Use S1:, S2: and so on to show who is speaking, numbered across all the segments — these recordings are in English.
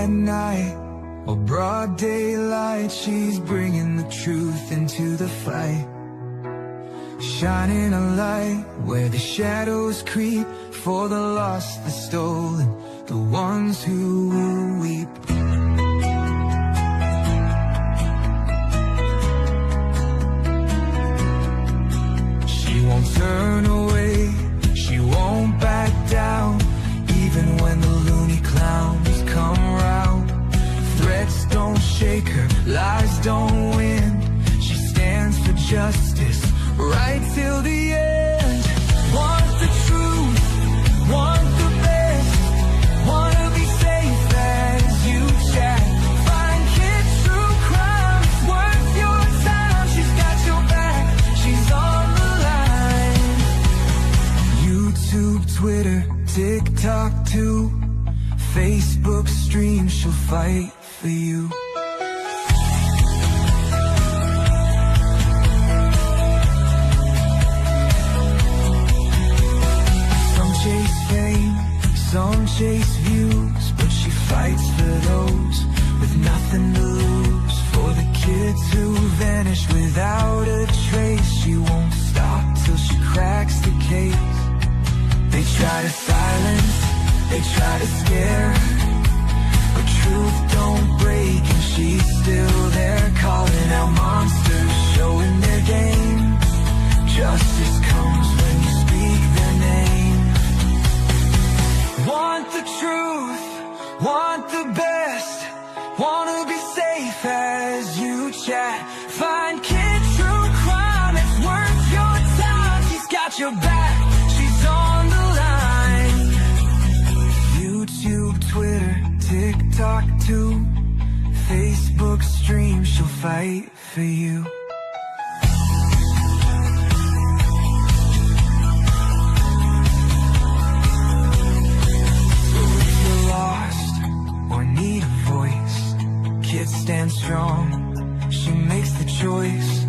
S1: at night or broad daylight, she's bringing the truth into the fight. Shining a light where the shadows creep, for the lost, the stolen, the ones who will weep. She won't turn away, she won't back down, even when the loony clowns come round. Threats don't shake her, lies don't win. She stands for justice, right till the end. Want the truth, want the best, wanna be safe as you chat. Find kids true crime, it's worth your time. She's got your back, she's on the line. YouTube, Twitter, TikTok too, Facebook stream, she'll fight for you. Chase fame, some chase views, but she fights for those with nothing to lose. For the kids who vanish without a trace, she won't stop till she cracks the case. They try to silence, they try to scare, but truth don't break and she's still there, calling out monsters, showing their game. Justice comes when you speak their name. Want the truth, want the best, wanna be safe as you chat. Find kid true crime, it's worth your time. She's got your back, she's on the line. YouTube, Twitter, TikTok too, Facebook stream, she'll fight for you. Kids stand strong, she makes the choice.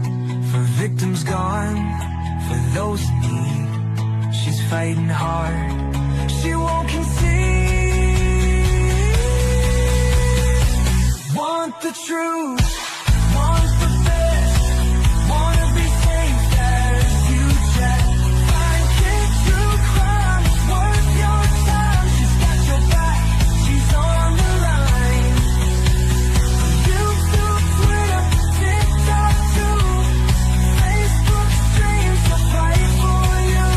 S1: For victims gone, for those in need, she's fighting hard, she won't concede. Want the truth, want the best, wanna be safe as you chat. Find kids true crime, it's worth your time. She's got your back, she's on the line. YouTube, Twitter, TikTok too, Facebook streams, she'll fight for you.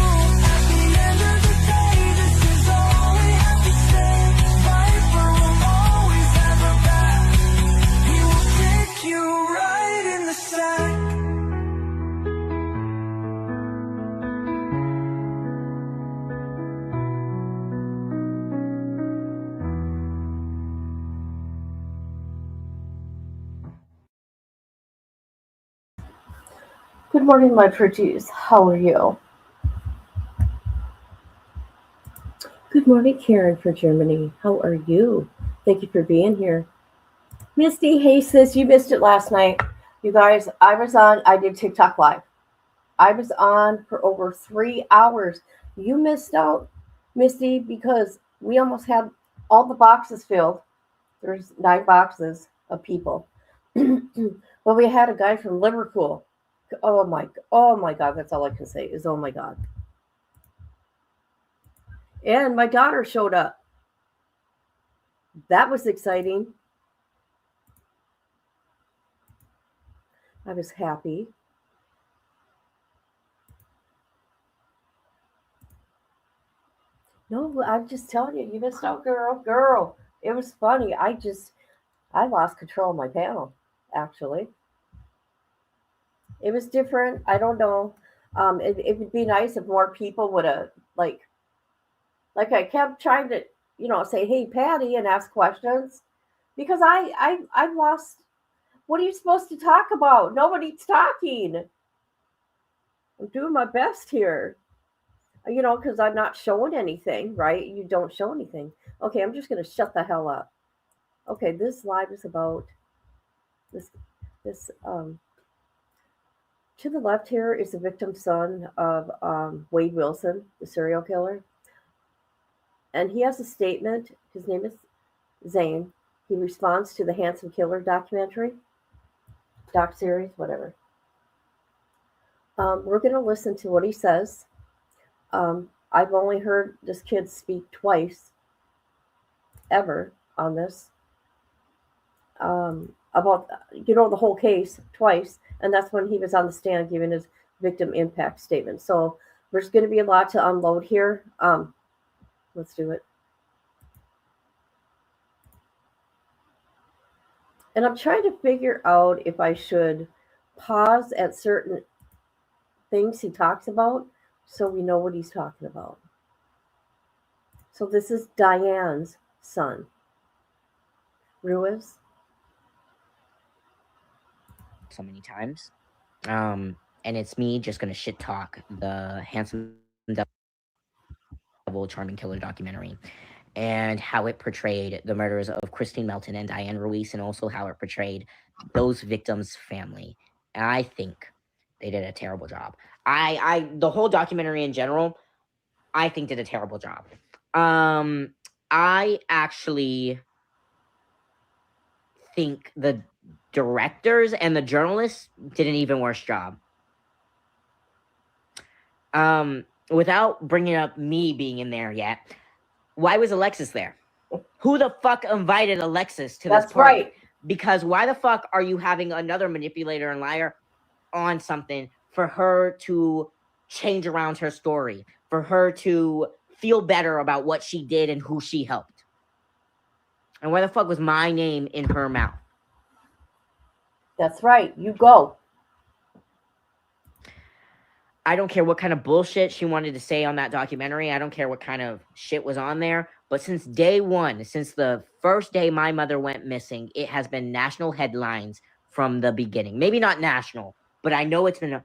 S1: At the end of the day, this is all we have to say. Viper will always have her back, he will kick you right in the sack.
S2: Good morning, my pretties. How are you? Good morning, Karen from Germany. How are you? Thank you for being here. Misty, hey sis, you missed it last night. You guys, I did TikTok Live. I was on for over 3 hours. You missed out, Misty, because we almost had all the boxes filled. There's 9 boxes of people. Well, we had a guy from Liverpool. Oh my God, that's all I can say is oh my God. And my daughter showed up. That was exciting. I was happy. No, I'm just telling you, you missed out, girl. It was funny. I lost control of my panel, actually. It was different. I don't know. It would be nice if more people would have like I kept trying to, say, hey, Patty, and ask questions because I lost. What are you supposed to talk about? Nobody's talking. I'm doing my best here, because I'm not showing anything, right? You don't show anything. Okay, I'm just going to shut the hell up. Okay, this live is about this. To the left here is the victim's son of Wade Wilson, the serial killer. And he has a statement. His name is Zane. He responds to the Handsome Killer documentary, Docseries, whatever. We're going to listen to what he says. I've only heard this kid speak twice ever on this about the whole case twice, and that's when he was on the stand giving his victim impact statement. So there's going to be a lot to unload here. Let's do it. And I'm trying to figure out if I should pause at certain things he talks about so we know what he's talking about. So this is Diane's son, Ruiz.
S3: So many times. And it's me just gonna shit talk the Handsome Devil Charming Killer documentary and how it portrayed the murders of Christine Melton and Diane Ruiz, and also how it portrayed those victims' family. And I think they did a terrible job. The whole documentary in general, I think did a terrible job. I actually think the directors and the journalists did an even worse job. Without bringing up me being in there yet, why was Alexis there? Who the fuck invited Alexis to this party?
S2: Right.
S3: Because why the fuck are you having another manipulator and liar on something for her to change around her story, for her to feel better about what she did and who she helped? And why the fuck was my name in her mouth?
S2: That's right. You go.
S3: I don't care what kind of bullshit she wanted to say on that documentary. I don't care what kind of shit was on there. But since day one, since the first day my mother went missing, it has been national headlines from the beginning. Maybe not national, but I know it's been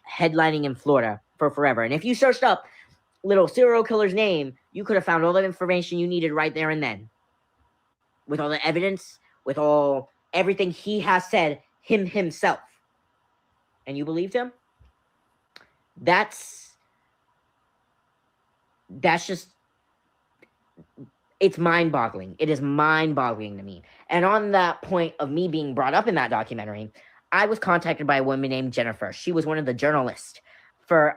S3: headlining in Florida for forever. And if you searched up little serial killer's name, you could have found all the information you needed right there and then. With all the evidence, with everything he has said himself. And you believed him? That's just, it's mind-boggling. It is mind-boggling to me. And on that point of me being brought up in that documentary, I was contacted by a woman named Jennifer. She was one of the journalists for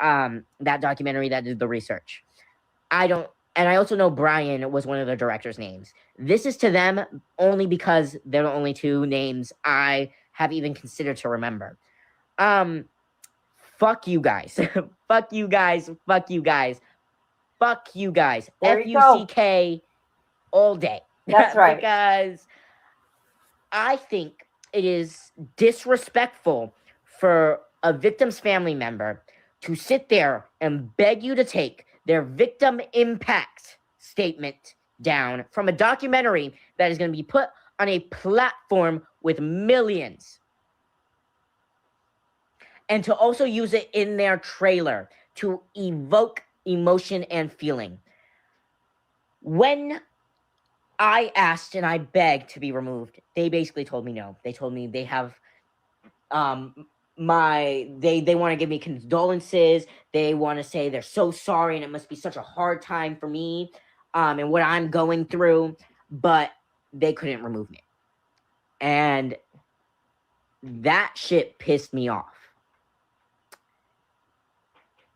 S3: that documentary that did the research. And I also know Brian was one of the directors' names. This is to them only because they're the only two names I have even considered to remember. Fuck you guys. Fuck you guys. Fuck you guys. Fuck you guys. F-U-C-K all day.
S2: That's right.
S3: Because I think it is disrespectful for a victim's family member to sit there and beg you to take their victim impact statement down from a documentary that is going to be put on a platform with millions. And to also use it in their trailer to evoke emotion and feeling. When I asked and I begged to be removed, they basically told me no. They told me they have they want to give me condolences. They want to say they're so sorry and it must be such a hard time for me and what I'm going through, but they couldn't remove me. And that shit pissed me off.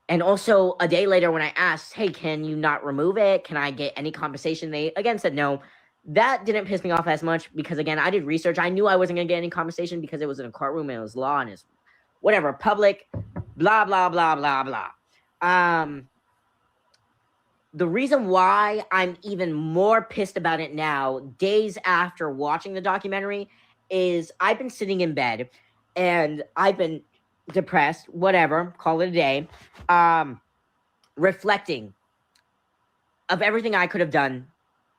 S3: And also, a day later when I asked, hey, can you not remove it? Can I get any compensation? They, again, said no. That didn't piss me off as much because, again, I did research. I knew I wasn't going to get any compensation because it was in a courtroom and it was law and it's whatever, public, blah, blah, blah, blah, blah. The reason why I'm even more pissed about it now, days after watching the documentary, is I've been sitting in bed and I've been depressed, whatever, call it a day, reflecting of everything I could have done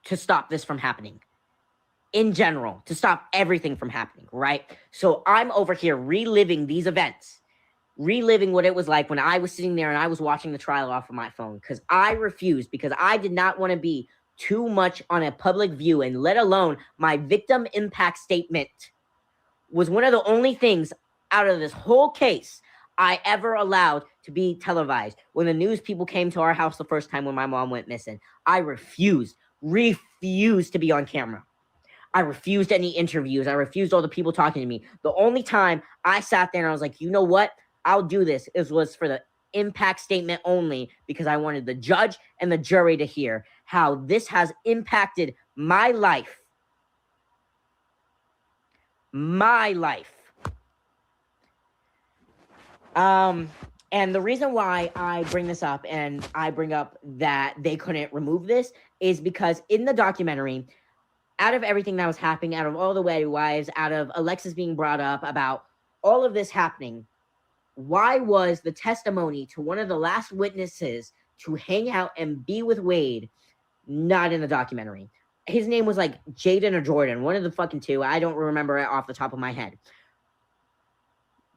S3: to stop this from happening. In general, to stop everything from happening, right? So I'm over here reliving these events, reliving what it was like when I was sitting there and I was watching the trial off of my phone, because I refused, because I did not want to be too much on a public view, and let alone my victim impact statement was one of the only things out of this whole case I ever allowed to be televised. When the news people came to our house the first time when my mom went missing, I refused to be on camera. I refused any interviews. I refused all the people talking to me. The only time I sat there and I was like, you know what? I'll do this was for the impact statement only, because I wanted the judge and the jury to hear how this has impacted my life. My life. And the reason why I bring this up and I bring up that they couldn't remove this is because in the documentary, out of everything that was happening, out of all the wedding wives, out of Alexis being brought up about all of this happening, why was the testimony to one of the last witnesses to hang out and be with Wade not in the documentary? His name was like Jaden or Jordan, one of the fucking two. I don't remember it off the top of my head.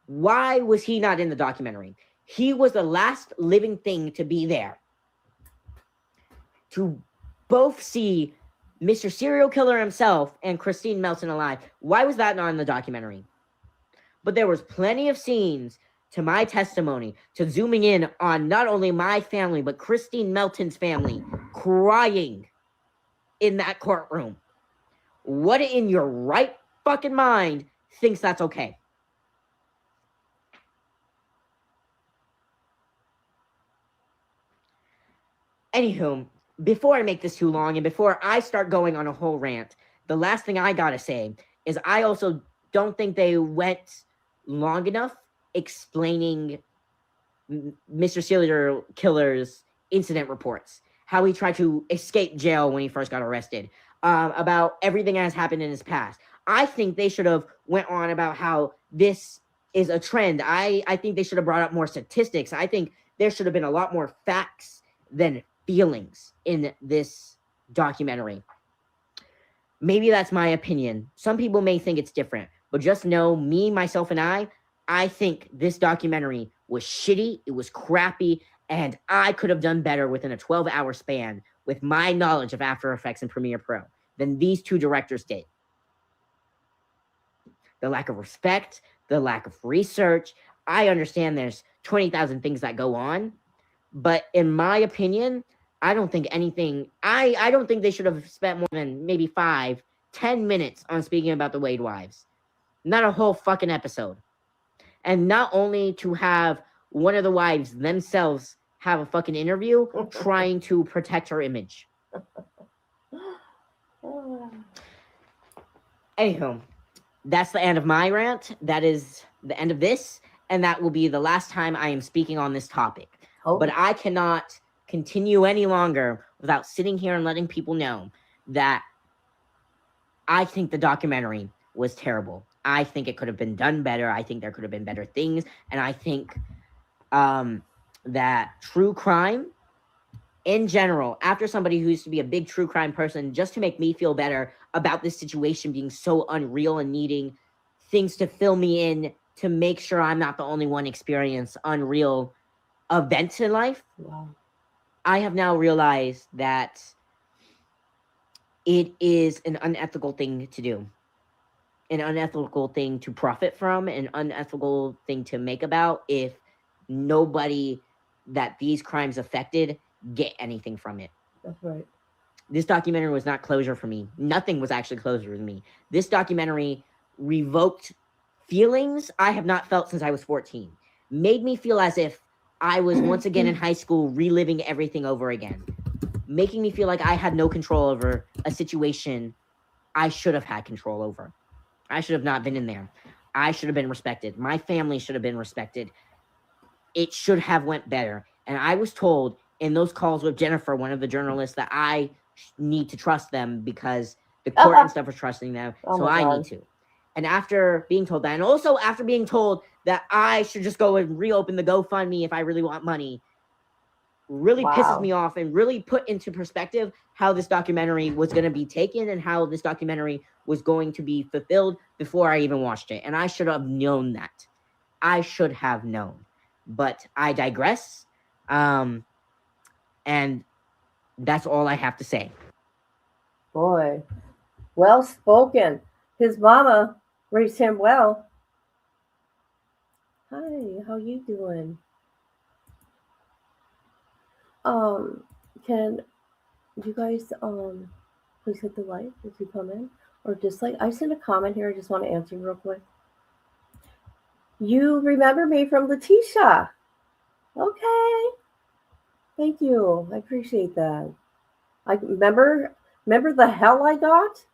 S3: Why was he not in the documentary? He was the last living thing to be there. To both see Mr. Serial Killer himself and Christine Melton alive. Why was that not in the documentary? But there was plenty of scenes to my testimony, to zooming in on not only my family, but Christine Melton's family crying in that courtroom. What in your right fucking mind thinks that's okay? Anywho, before I make this too long and before I start going on a whole rant, the last thing I gotta say is I also don't think they went long enough explaining Mr. Serial Killer's incident reports, how he tried to escape jail when he first got arrested, about everything that has happened in his past. I think they should have went on about how this is a trend. I think they should have brought up more statistics. I think there should have been a lot more facts than feelings in this documentary. Maybe that's my opinion. Some people may think it's different, but just know me, myself, and I think this documentary was shitty, it was crappy, and I could have done better within a 12-hour span with my knowledge of After Effects and Premiere Pro than these two directors did. The lack of respect, the lack of research. I understand there's 20,000 things that go on, but in my opinion, I don't think anything, I don't think they should have spent more than maybe 5-10 minutes on speaking about the Wade wives. Not a whole fucking episode. And not only to have one of the wives themselves have a fucking interview trying to protect her image. Anywho, that's the end of my rant. That is the end of this. And that will be the last time I am speaking on this topic.
S2: Oh.
S3: But I cannot continue any longer without sitting here and letting people know that I think the documentary was terrible. I think it could have been done better. I think there could have been better things. And I think that true crime in general, after somebody who used to be a big true crime person, just to make me feel better about this situation being so unreal and needing things to fill me in to make sure I'm not the only one experience unreal events in life.
S2: Wow.
S3: I have now realized that it is an unethical thing to do, an unethical thing to profit from, an unethical thing to make about if nobody that these crimes affected get anything from it.
S2: That's right.
S3: This documentary was not closure for me. Nothing was actually closure for me. This documentary revoked feelings I have not felt since I was 14. Made me feel as if I was once again in high school, reliving everything over again. Making me feel like I had no control over a situation I should have had control over. I should have not been in there. I should have been respected. My family should have been respected. It should have went better. And I was told in those calls with Jennifer, one of the journalists, that I need to trust them because the court and stuff was trusting them. So I need to. And after being told that, and also after being told that I should just go and reopen the GoFundMe if I really want money, really pisses me off and really put into perspective how this documentary was going to be taken and how this documentary was going to be fulfilled before I even watched it. And I should have known that. I should have known. But I digress. And that's all I have to say.
S2: Boy, well spoken. His mama raised him well. Hi, how you doing? Can you guys please hit the like if you come in? or dislike. I sent a comment here. I just want to answer real quick. You remember me from Letitia. Okay. Thank you. I appreciate that. I remember the hell I got,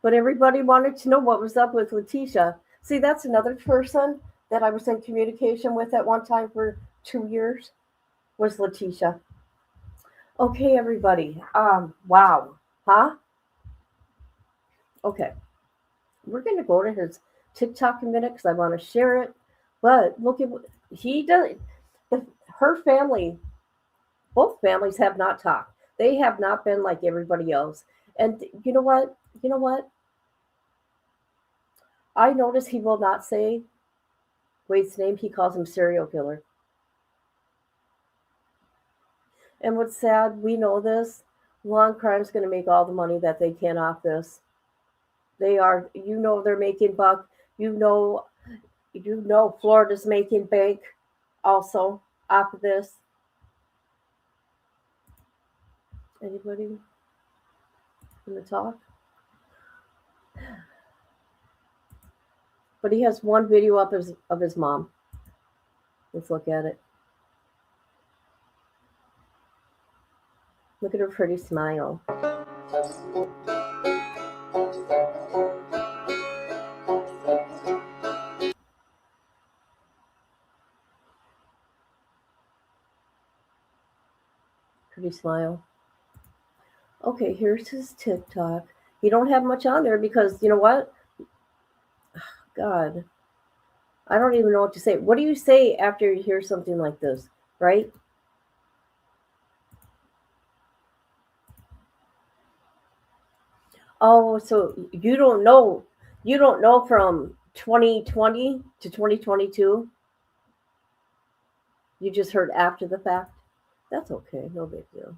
S2: but everybody wanted to know what was up with Letitia. See, that's another person that I was in communication with at one time for 2 years was Letitia. Okay, everybody. Wow. Huh? Okay. We're gonna go to his TikTok in a minute because I want to share it. But look at what he does. Her family, both families have not talked. They have not been like everybody else. And you know what? You know what? I notice he will not say Wade's name. He calls him serial killer. And what's sad, we know this. Law and Crime's going to make all the money that they can off this. They are, they're making buck. You know, Florida's making bank also off of this. Anybody in the talk? But he has one video up of his mom. Let's look at it. Look at her pretty smile. Pretty smile. Okay, here's his TikTok. He don't have much on there because you know what? God, I don't even know what to say. What do you say after you hear something like this, right? Oh, so you don't know from 2020 to 2022. You just heard after the fact. That's okay, no big deal.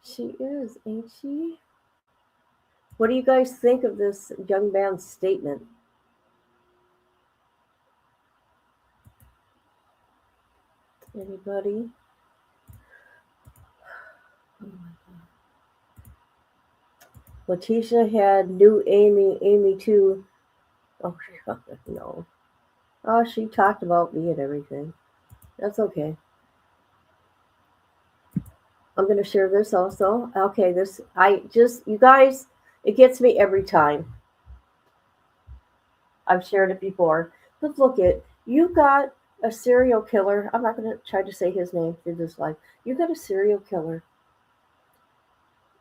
S2: She is, ain't she? What do you guys think of this young man's statement? Anybody? Oh my God. Letitia had new Amy too. Oh no. Oh, she talked about me and everything. That's okay. I'm gonna share this also. Okay, this I just you guys, it gets me every time. I've shared it before. But look at you got a serial killer. I'm not gonna try to say his name through this life. You got a serial killer.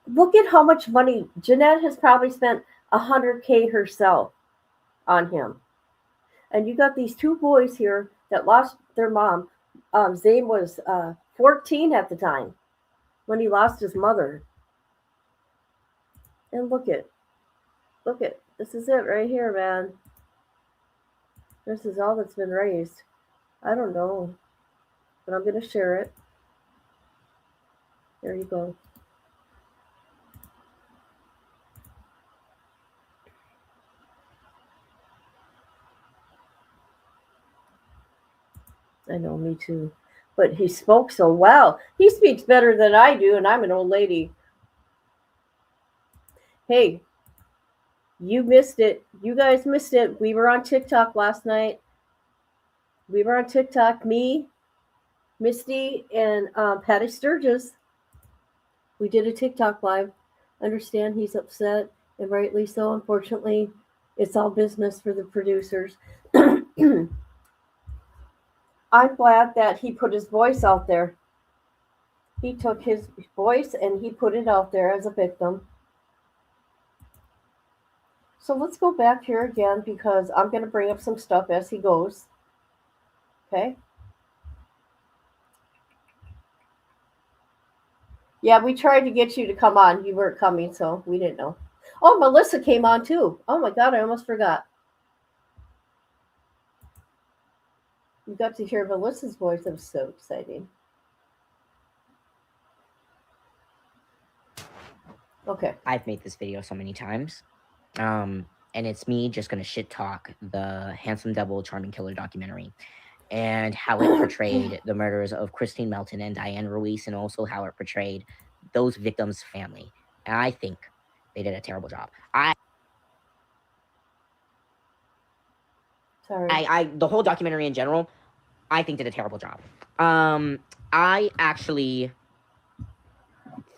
S2: Look at how much money Jeanette has probably spent 100K herself on him. And you got these two boys here that lost their mom. Zane was 14 at the time when he lost his mother. And look at, this is it right here, man. This is all that's been raised. I don't know, but I'm going to share it. There you go. I know, me too. But he spoke so well. He speaks better than I do, and I'm an old lady. Hey, you missed it. You guys missed it. We were on TikTok last night. We were on TikTok. Me, Misty, and Patty Sturgis. We did a TikTok live. Understand he's upset, and rightly so. Unfortunately, it's all business for the producers. I'm glad that he put his voice out there. He took his voice and he put it out there as a victim. So let's go back here again because I'm going to bring up some stuff as he goes. Okay. Yeah, we tried to get you to come on. You weren't coming, so we didn't know. Oh, Melissa came on too. Oh my God, I almost forgot. You got to hear Melissa's voice. It was so exciting. Okay.
S3: I've made this video so many times. And it's me just gonna shit talk the Handsome Devil Charming Killer documentary and how it portrayed the murders of Christine Melton and Diane Ruiz, and also how it portrayed those victims' family. And I think They did a terrible job.
S2: Sorry.
S3: The whole documentary in general, I think did a terrible job. I actually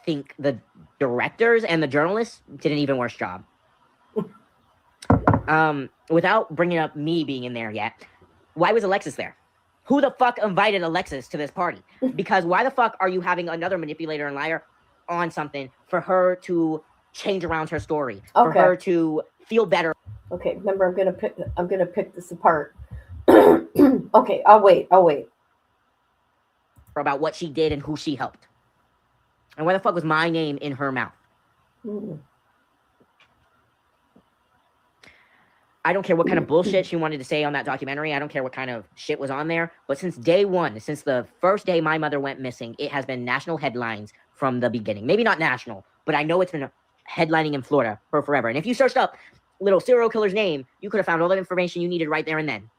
S3: think the directors and the journalists did an even worse job. Without bringing up me being in there yet, why was Alexis there? Who the fuck invited Alexis to this party? Because why the fuck are you having another manipulator and liar on something for her to change around her story, for her to feel better?
S2: Okay, remember I'm gonna pick this apart. Okay, I'll wait.
S3: About what she did and who she helped. And why the fuck was my name in her mouth? I don't care what kind of bullshit she wanted to say on that documentary. I don't care what kind of shit was on there. But since day one, since the first day my mother went missing, it has been national headlines from the beginning. Maybe not national, but I know it's been headlining in Florida for forever. And if you searched up little serial killer's name, you could have found all the information you needed right there and then.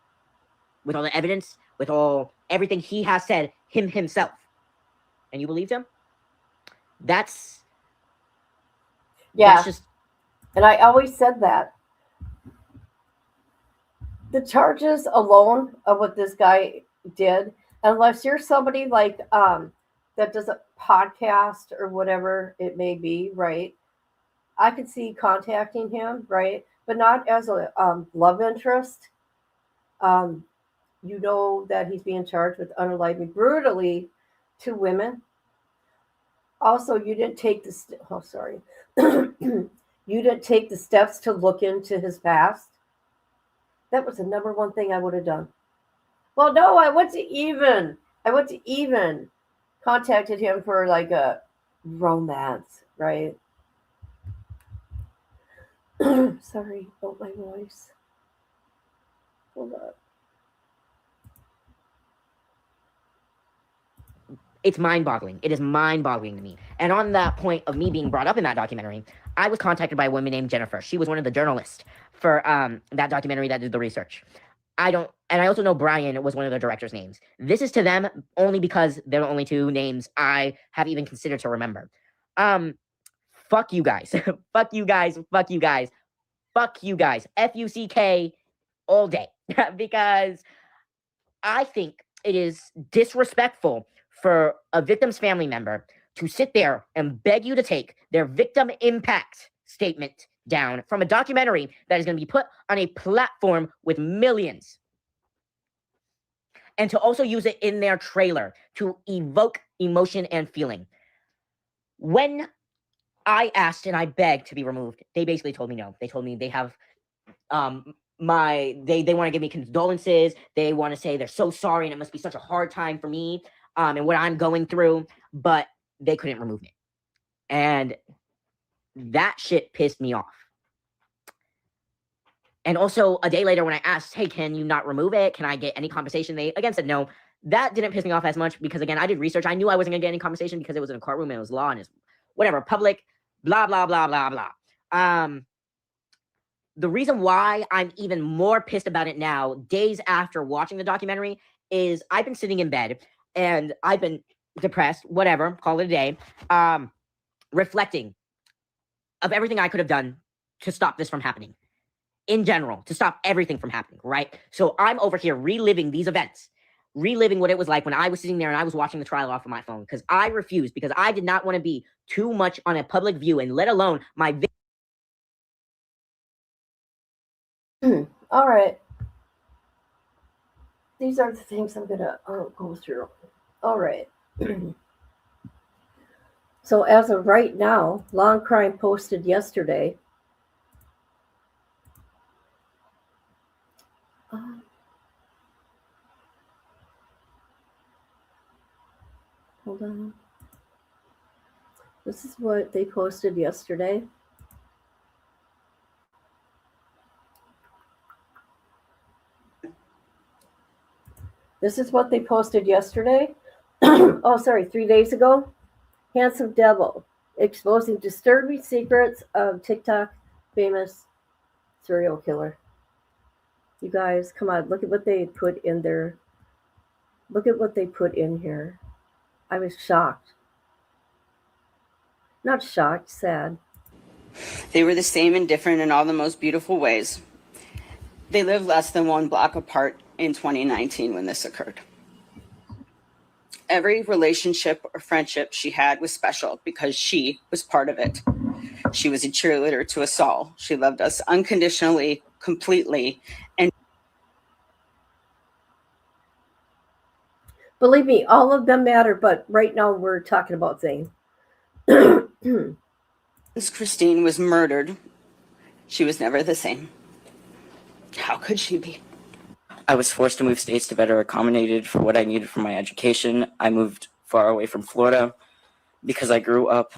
S3: With all the evidence, with everything he has said himself. And you believed him? That's just...
S2: And I always said that. The charges alone of what this guy did, unless you're somebody like that does a podcast or whatever it may be, right? I could see contacting him, right? But not as a love interest. You know that he's being charged with unaliving brutally 2 women. Also, you didn't take you didn't take the steps to look into his past. That was the number one thing I would have done. Well, no, I went to even contacted him for like a romance, right? Sorry about my voice. Hold up.
S3: It's mind-boggling. It is mind-boggling to me. And on that point of me being brought up in that documentary, I was contacted by a woman named Jennifer. She was one of the journalists for that documentary that did the research. And I also know Brian was one of the director's names. This is to them only because they're the only 2 names I have even considered to remember. Fuck you guys. Fuck you guys. Fuck you guys. Fuck you guys. F-U-C-K all day. Because I think it is disrespectful for a victim's family member to sit there and beg you to take their victim impact statement down from a documentary that is going to be put on a platform with millions. And to also use it in their trailer to evoke emotion and feeling. When I asked and I begged to be removed, they basically told me no. They told me they have they want to give me condolences. They want to say they're so sorry and it must be such a hard time for me and what I'm going through, but they couldn't remove me. And that shit pissed me off. And also a day later when I asked, hey, can you not remove it? Can I get any compensation? They again said no. That didn't piss me off as much because again, I did research. I knew I wasn't gonna get any compensation because it was in a courtroom and it was law and it's whatever, public, blah, blah, blah, blah, blah. The reason why I'm even more pissed about it now, days after watching the documentary, is I've been sitting in bed and I've been depressed, whatever, call it a day, reflecting of everything I could have done to stop this from happening. In general, to stop everything from happening, right? So I'm over here reliving these events, reliving what it was like when I was sitting there and I was watching the trial off of my phone because I refused, because I did not want to be too much on a public view and let alone my...
S2: All right. These are the things I'm going to go through. All right. So as of right now, Long Crime posted yesterday. Hold on. This is what they posted yesterday. This is what they posted yesterday. Oh, sorry, 3 days ago. Handsome Devil, exposing disturbing secrets of TikTok famous serial killer. You guys, come on, look at what they put in there. Look at what they put in here. I was shocked. Not shocked, sad.
S4: They were the same and different in all the most beautiful ways. They lived less than 1 block apart in 2019 when this occurred. Every relationship or friendship she had was special because she was part of it. She was a cheerleader to us all. She loved us unconditionally, completely, and
S2: Believe me, all of them matter, but right now we're talking about Zane.
S4: as Christine was murdered, she was never the same. How could she be? I was forced to move states to better accommodate for what I needed for my education. I moved far away from Florida because I grew up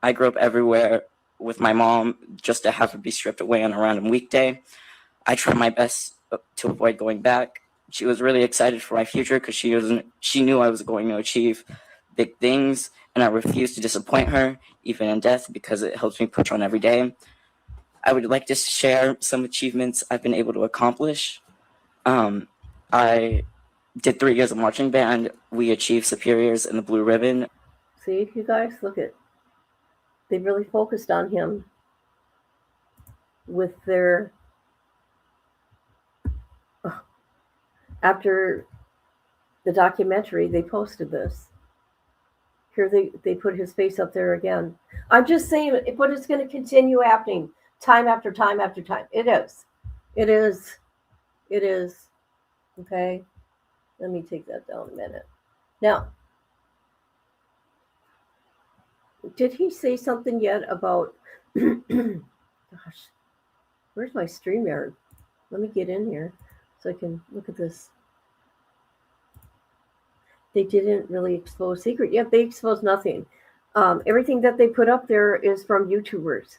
S4: everywhere with my mom just to have her be stripped away on a random weekday. I tried my best to avoid going back. She was really excited for my future because she knew I was going to achieve big things, and I refused to disappoint her, even in death, because it helps me push on every day. I would like to share some achievements I've been able to accomplish. I did 3 years of marching band. We achieved superiors in the Blue Ribbon.
S2: See, you guys, look at, they really focused on him with their, after the documentary, they posted this. Here they put his face up there again. I'm just saying, but it's going to continue happening time after time after time. It is. It is. It is. Okay. Let me take that down a minute. Now, did he say something yet about, gosh, where's my StreamYard? Let me get in here so I can look at this. They didn't really expose secret. Yet they exposed nothing. Everything that they put up there is from YouTubers.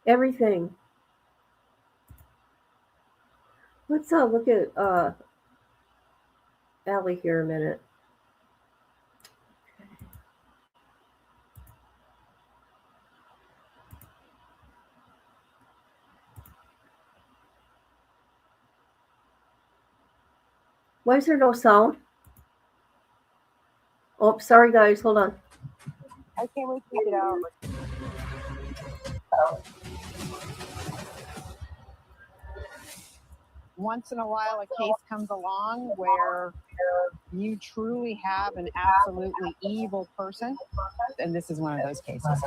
S2: Everything. Let's look at Allie here a minute. Why is there no sound? Oh, sorry guys, hold on.
S5: I can't wait to get out. Once in a while, a case comes along where you truly have an absolutely evil person, and this is one of those cases.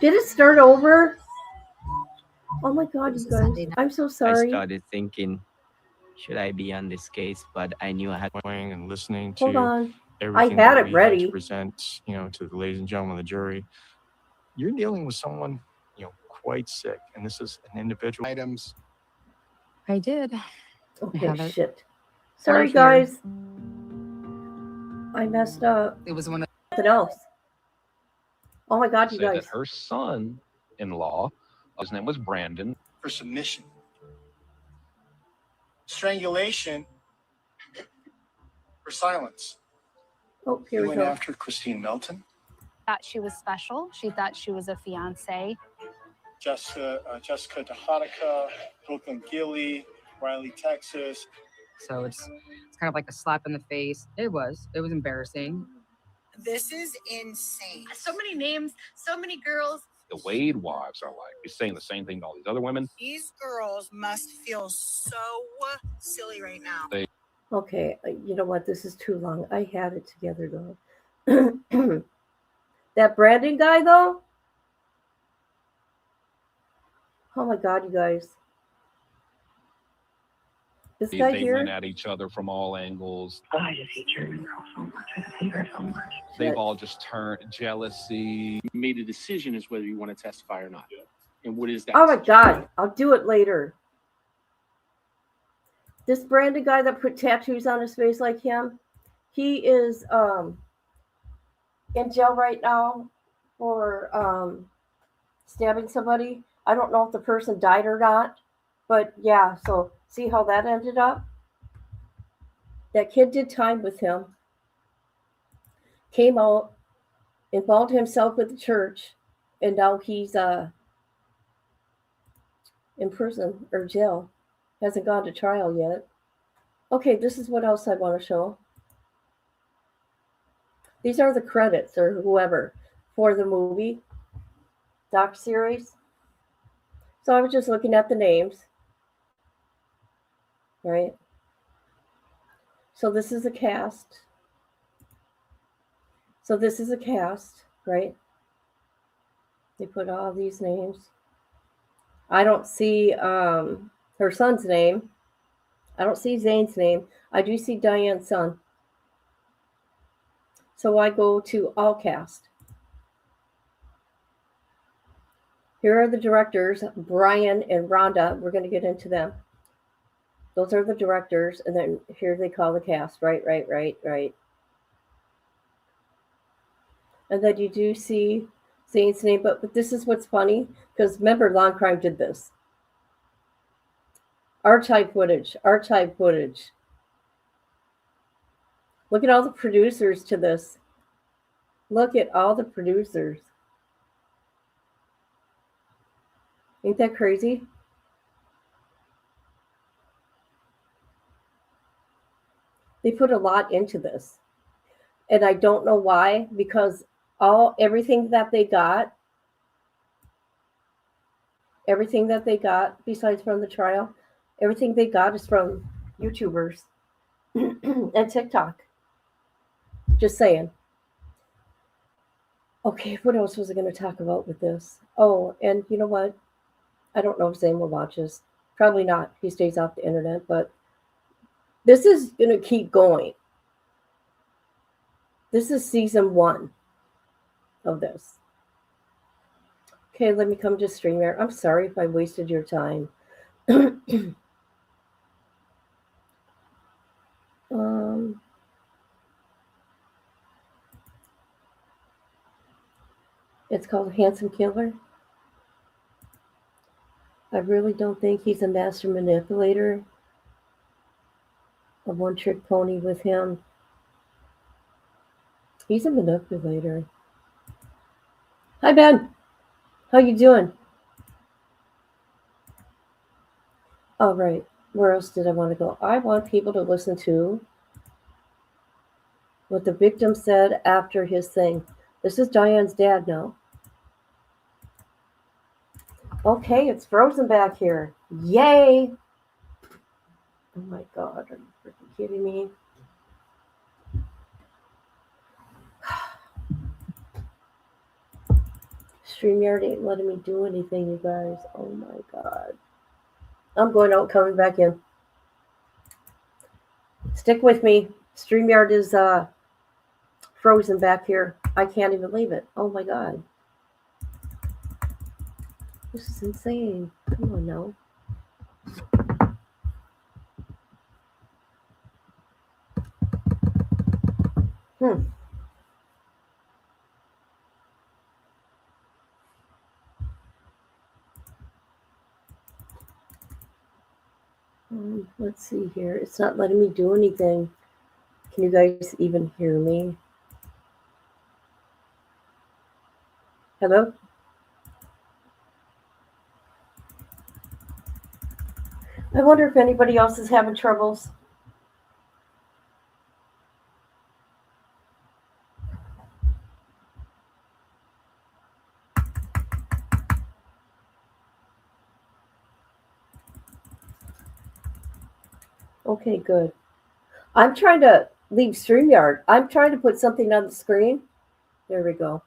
S2: Did it start over? Oh my God, you guys. I'm so sorry.
S6: I started thinking, should I be on this case? But I knew I had
S7: and listening
S2: Hold
S7: to
S2: on.
S7: everything
S2: I had
S7: that
S2: it
S7: we had
S2: ready.
S7: to present, to the ladies and gentlemen of the jury. You're dealing with someone, quite sick, and this is an individual. Items.
S5: I did.
S2: Okay, shit. Sorry, guys. I messed up.
S5: It was one of
S2: Something else. Oh my God, you
S8: Said
S2: guys.
S8: that her son-in-law, his name was Brandon,
S9: for submission. Strangulation for silence.
S2: Oh, here
S9: You
S2: we
S9: went
S2: go.
S9: after Christine Melton.
S10: Thought she was special. She thought she was a fiance.
S9: Jessica DeHanica, Brooklyn Gilly, Riley, Texas.
S5: So it's kind of like a slap in the face. It was embarrassing.
S11: This is insane.
S10: So many names, so many girls.
S8: the Wade wives are like. He's saying the same thing to all these other women.
S11: These girls must feel so silly right now.
S2: Okay, you know what? This is too long. I had it together though. That Brandon guy though. Oh my God, you guys. This guy
S8: They
S2: here.
S8: went at each other from all angles.
S12: I just hate your girl so much. I hate her so much.
S8: They've all just turned jealousy.
S13: You made a decision as whether you want to testify or not. And what is that?
S2: Oh my God, I'll do it later. This Brandon guy that put tattoos on his face like him, he is in jail right now for stabbing somebody. I don't know if the person died or not, but yeah, so see how that ended up? That kid did time with him, came out, involved himself with the church, and now he's in prison or jail. Hasn't gone to trial yet. Okay, this is what else I want to show. These are the credits or whoever for the movie Docseries. So I was just looking at the names, right? So this is a cast. So this is a cast, right? They put all these names. I don't see her son's name. I don't see Zane's name. I do see Diane's son. So I go to all cast. Here are the directors, Brian and Rhonda. We're going to get into them. Those are the directors, and then here they call the cast. Right. And then you do see Zane's name, but this is what's funny, because remember, Long Crime did this. Archive footage. Look at all the producers to this. Look at all the producers. Ain't that crazy? They put a lot into this. And I don't know why, because everything that they got besides from the trial, everything they got is from YouTubers and TikTok. Just saying. Okay, what else was I going to talk about with this? Oh, and you know what? I don't know if Zane will watch this. Probably not. He stays off the internet, but this is going to keep going. This is season 1 of this. Okay, let me come to StreamYard. I'm sorry if I wasted your time. It's called Handsome Killer. I really don't think he's a master manipulator. A one-trick pony with him. He's a manipulator. Hi, Ben. How you doing? All right. Where else did I want to go? I want people to listen to what the victim said after his thing. This is Diane's dad now. Okay, it's frozen back here. Yay! Oh my God, are you freaking kidding me? StreamYard ain't letting me do anything, you guys. Oh my God. I'm going out, coming back in. Stick with me. StreamYard is frozen back here. I can't even leave it. Oh my God. This is insane. Come on now. Let's see here. It's not letting me do anything. Can you guys even hear me? Hello? I wonder if anybody else is having troubles. Okay, good. I'm trying to leave StreamYard. I'm trying to put something on the screen. There we go.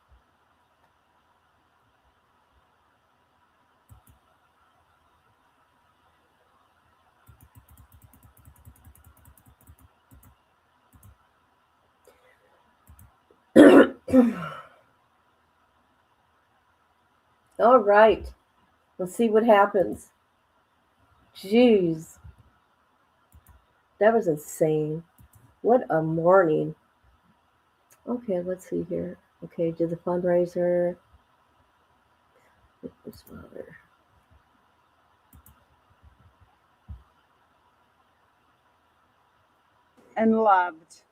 S2: All right. Let's see what happens. Jeez. That was insane. What a morning. Okay, let's see here. Okay, do the fundraiser. His father.
S5: And loved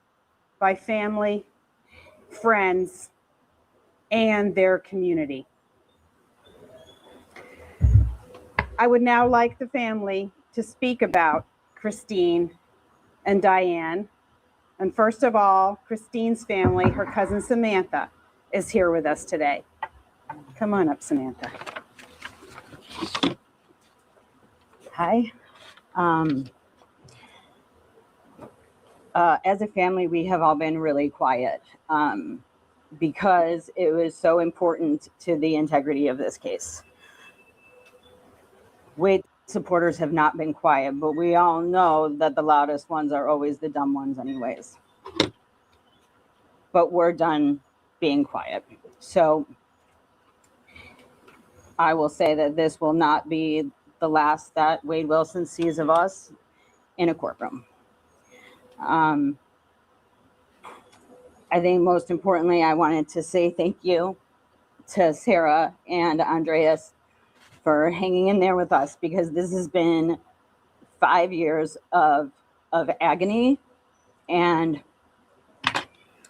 S5: by family, friends, and their community. I would now like the family to speak about Christine and Diane. And first of all, Christine's family, her cousin Samantha, is here with us today. Come on up, Samantha. Hi. As a family, we have all been really quiet because it was so important to the integrity of this case. Wade supporters have not been quiet, but we all know that the loudest ones are always the dumb ones anyways. But we're done being quiet. So I will say that this will not be the last that Wade Wilson sees of us in a courtroom. I think most importantly, I wanted to say thank you to Sarah and Andreas for hanging in there with us, because this has been 5 years of agony, and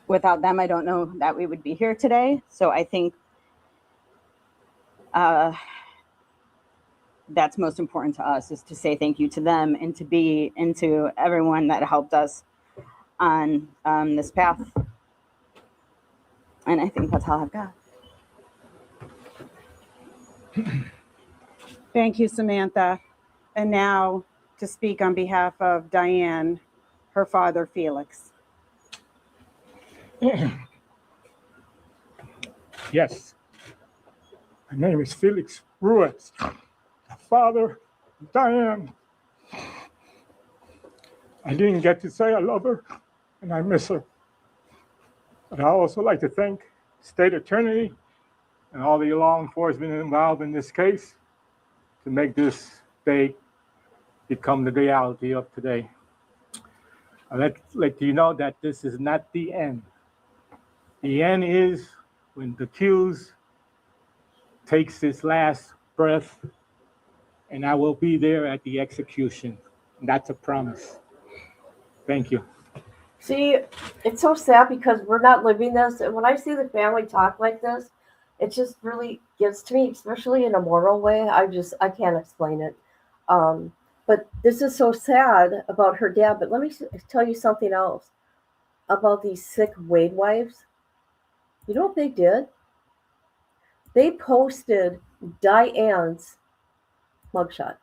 S5: without them, I don't know that we would be here today. So I think that's most important to us, is to say thank you to them and to everyone that helped us on this path. And I think that's all I've got. Thank you, Samantha. And now to speak on behalf of Diane, her father, Felix.
S14: Yes. My name is Felix Ruiz, father of Diane. I didn't get to say I love her and I miss her. But I also like to thank State Attorney and all the law enforcement involved in this case to make this day become the reality of today. I'd like you know that this is not the end. The end is when the accused takes his last breath, and I will be there at the execution. That's a promise. Thank you.
S2: See, it's so sad because we're not living this, and when I see the family talk like this, it just really gets to me, especially in a moral way. I can't explain it. But this is so sad about her dad. But let me tell you something else about these sick Wade wives. You know what they did? They posted Diane's mugshot.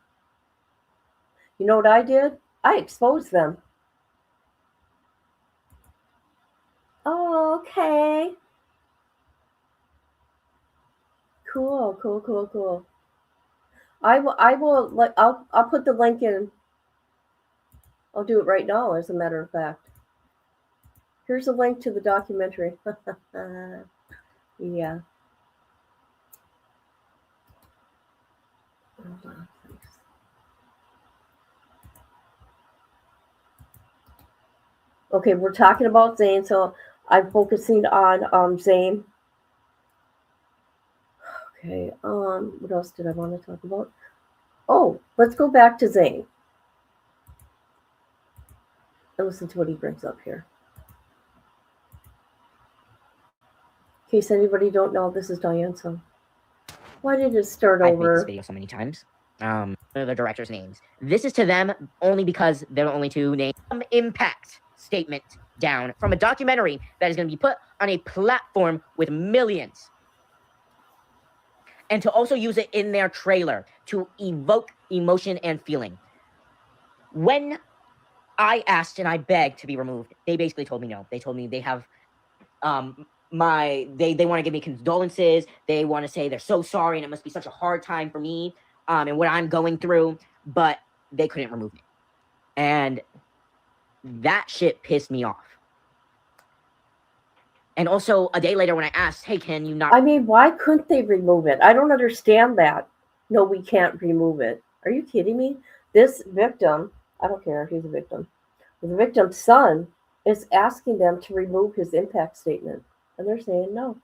S2: You know what I did? I exposed them. Oh, okay. Cool. I'll put the link in. I'll do it right now, as a matter of fact. Here's a link to the documentary. Yeah. Hold on, please. Okay, we're talking about Zane, so I'm focusing on Zane. Okay, what else did I want to talk about? Oh, let's go back to Zane and listen to what he brings up here. In case anybody don't know, this is Diane's son. Why did it start
S3: I've
S2: over?
S3: made this video so many times. The directors' names. This is to them only because they're the only two names. Some impact statement down from a documentary that is going to be put on a platform with millions. And to also use it in their trailer to evoke emotion and feeling. When I asked and I begged to be removed, they basically told me no. They told me they have they want to give me condolences. They want to say they're so sorry and it must be such a hard time for me and what I'm going through, but they couldn't remove me. And that shit pissed me off. And also a day later when I asked, hey, can you not?
S2: I mean, why couldn't they remove it? I don't understand that. No, we can't remove it. Are you kidding me? This victim, I don't care if he's a victim, the victim's son is asking them to remove his impact statement. And they're saying no.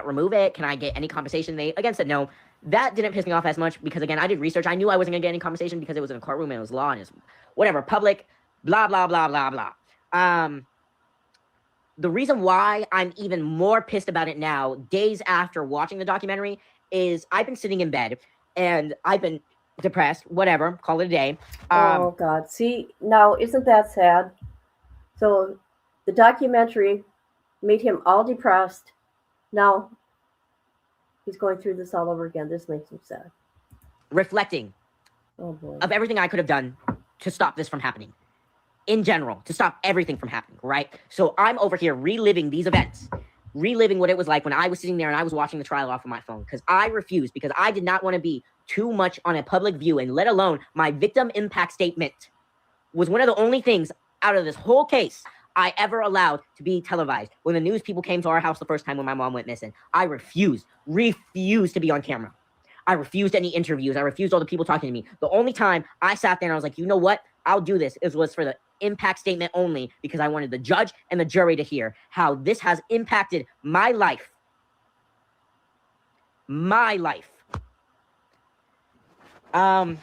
S3: Remove it. Can I get any compensation? They again said no. That didn't piss me off as much because, again, I did research. I knew I wasn't going to get any compensation because it was in a courtroom and it was law and it's whatever, public, blah, blah, blah, blah, blah. The reason why I'm even more pissed about it now, days after watching the documentary, is I've been sitting in bed and I've been depressed, whatever, call it a day.
S2: Oh God! See, now isn't that sad? So, the documentary made him all depressed. Now he's going through this all over again. This makes him sad.
S3: Reflecting
S2: Oh boy.
S3: of everything I could have done to stop this from happening. In general, to stop everything from happening, right? So I'm over here reliving these events, reliving what it was like when I was sitting there and I was watching the trial off of my phone, because I refused, because I did not want to be too much on a public view, and let alone my victim impact statement was one of the only things out of this whole case I ever allowed to be televised. When the news people came to our house the first time when my mom went missing, I refused to be on camera. I refused any interviews. I refused all the people talking to me. The only time I sat there and I was like, you know what? I'll do this. It was for the impact statement only, because I wanted the judge and the jury to hear how this has impacted my life. My life. And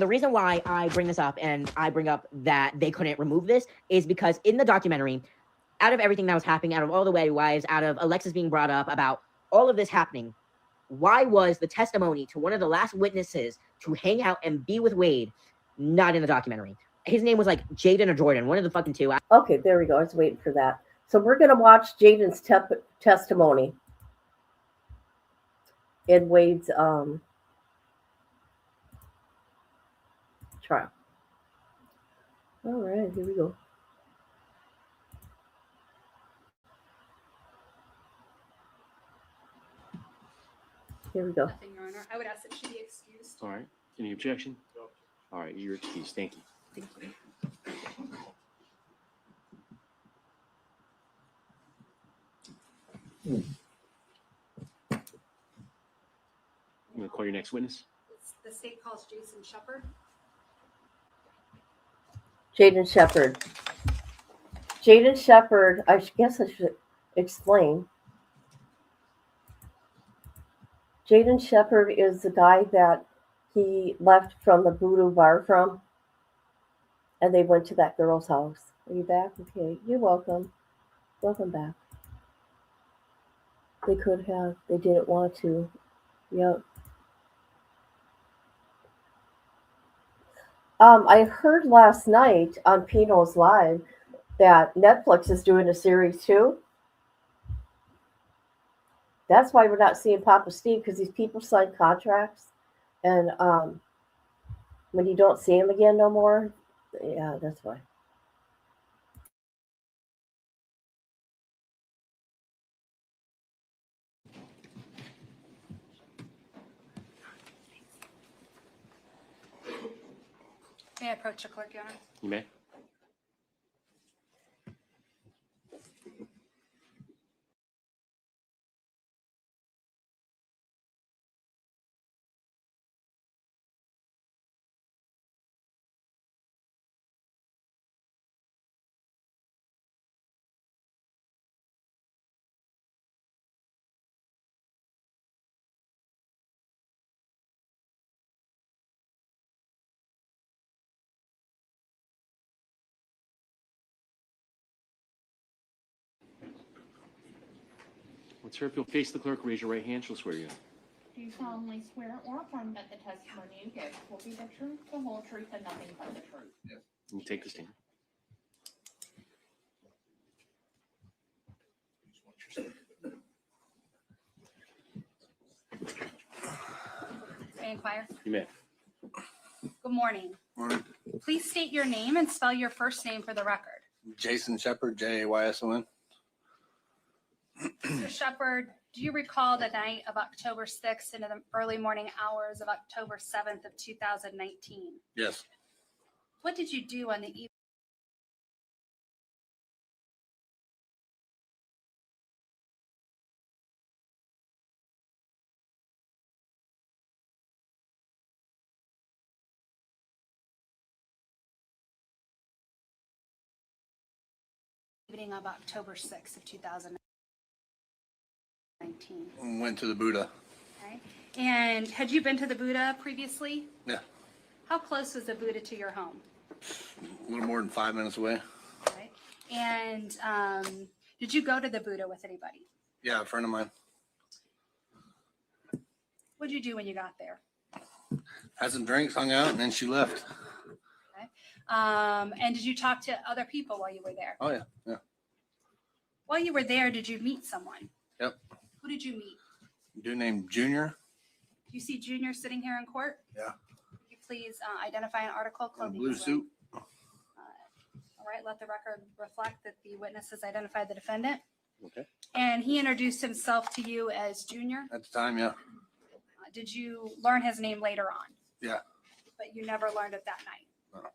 S3: the reason why I bring this up, and I bring up that they couldn't remove this, is because in the documentary, out of everything that was happening, out of all the wedding wives, out of Alexis being brought up, about all of this happening, why was the testimony to one of the last witnesses to hang out and be with Wade not in the documentary? His name was like Jaden or Jordan, one of the fucking two.
S2: Okay, there we go. I was waiting for that. So we're gonna watch Jaden's testimony in Wade's trial. All right, here we go. Here we go.
S15: Nothing, Your Honor. I would ask that she be excused.
S13: All right. Any objection? No. All right, you're excused. Thank you.
S15: Thank you.
S13: I'm going to call your next witness.
S15: The state calls Jason Shepard.
S2: Jaden Shepard. Jaden Shepard, I guess I should explain. Jaden Shepard is the guy that he left from the Voodoo Bar from, and they went to that girl's house. Are you back? Okay, you're welcome. Welcome back. They could have. They didn't want to. Yep. I heard last night on Pino's Live that Netflix is doing a series too. That's why we're not seeing Papa Steve, because these people sign contracts, and when you don't see him again no more, yeah, that's why.
S15: May I approach the clerk, Your Honor?
S13: You may. Let's hear if you'll face the clerk, raise your right hand, she'll swear you in.
S16: Do you solemnly swear or affirm that the testimony you give will be the truth, the whole truth, and nothing but the truth?
S13: Yes. You take the stand.
S15: May I inquire?
S13: You may.
S15: Good morning.
S17: Morning.
S15: Please state your name and spell your first name for the record.
S17: Jason Shepard, Jayson.
S15: Mr. Shepard, do you recall the night of October 6th into the early morning hours of October 7th of 2019?
S17: Yes.
S15: What did you do on the evening of October 6th of 2019?
S17: Went to the Buddha.
S15: Okay. And had you been to the Buddha previously?
S17: Yeah.
S15: How close was the Buddha to your home?
S17: A little more than 5 minutes away.
S15: Okay. And did you go to the Buddha with anybody?
S17: Yeah, a friend of mine.
S15: What did you do when you got there?
S17: Had some drinks, hung out, and then she left.
S15: And did you talk to other people while you were there?
S17: Oh, yeah. Yeah.
S15: While you were there, did you meet someone?
S17: Yep.
S15: Who did you meet?
S17: A dude named Junior.
S15: Do you see Junior sitting here in court?
S17: Yeah.
S15: Could you please identify an article
S17: In a
S15: clothing?
S17: blue
S15: he's wearing?
S17: suit.
S15: All right, let the record reflect that the witness has identified the defendant.
S17: Okay.
S15: And he introduced himself to you as Junior.
S17: At the time, yeah.
S15: Did you learn his name later on?
S17: Yeah.
S15: But you never learned it that night.
S17: No.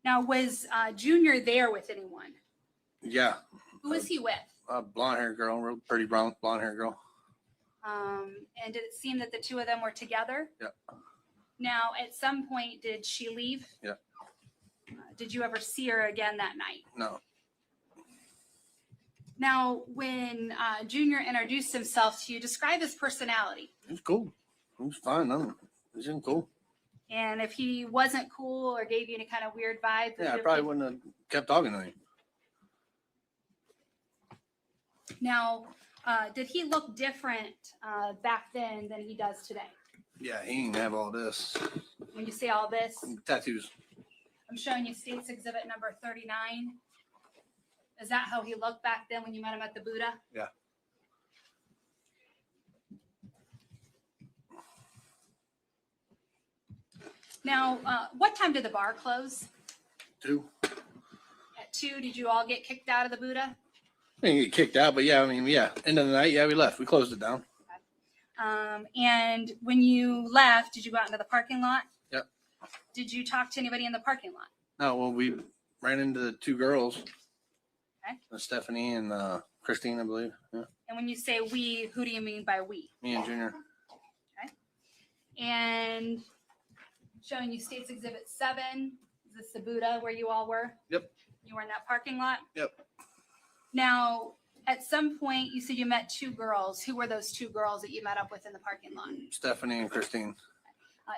S15: Now, was Junior there with anyone?
S17: Yeah.
S15: Who was he with?
S17: A blonde haired girl, real pretty blonde haired girl.
S15: And did it seem that the two of them were together?
S17: Yeah.
S15: Now, at some point, did she leave?
S17: Yeah.
S15: Did you ever see her again that night?
S17: No.
S15: Now, when Junior introduced himself to you, describe his personality.
S17: He was cool. He was fine. Nothing. He was cool.
S15: And if he wasn't cool or gave you any kind of weird vibe,
S17: Yeah, I probably wouldn't have kept talking to him.
S15: Now, did he look different back then than he does today?
S17: Yeah, he didn't have all this.
S15: When you say all this,
S17: Tattoos.
S15: I'm showing you State's Exhibit number 39. Is that how he looked back then when you met him at the Buddha?
S17: Yeah.
S15: Now, what time did the bar close?
S17: 2.
S15: At 2, did you all get kicked out of the Buddha?
S17: I didn't get kicked out, but yeah, I mean, yeah. End of the night, yeah, we left. We closed it down.
S15: And when you left, did you go out into the parking lot?
S17: Yep.
S15: Did you talk to anybody in the parking lot?
S17: No, well, we ran into the 2 girls.
S15: Okay.
S17: Stephanie and Christine, I believe. Yeah.
S15: And when you say we, who do you mean by we?
S17: Me and Junior.
S15: Okay. And showing you State's Exhibit 7. Is this the Buddha where you all were?
S17: Yep.
S15: You were in that parking lot?
S17: Yep.
S15: Now, at some point, you said you met 2 girls. Who were those 2 girls that you met up with in the parking lot?
S17: Stephanie and Christine.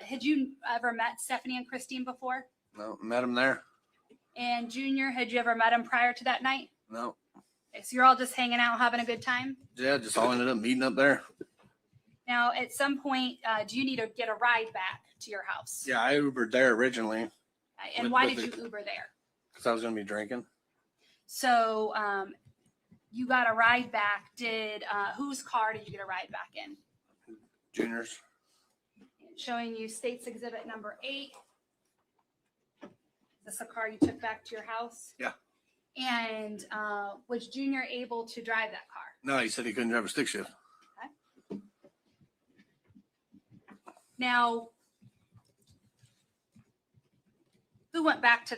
S15: Had you ever met Stephanie and Christine before?
S17: No, met them there.
S15: And Junior, had you ever met him prior to that night?
S17: No.
S15: Okay, so you're all just hanging out, having a good time?
S17: Yeah, just all ended up meeting up there.
S15: Now, at some point, do you need to get a ride back to your house?
S17: Yeah, I Ubered there originally.
S15: And why did you Uber there?
S17: Because I was going to be drinking.
S15: So you got a ride back. Whose car did you get a ride back in?
S17: Junior's.
S15: Showing you State's Exhibit number 8. Is this a car you took back to your house?
S17: Yeah.
S15: And was Junior able to drive that car?
S17: No, he said he couldn't drive a stick shift.
S15: Okay. Now, who went back to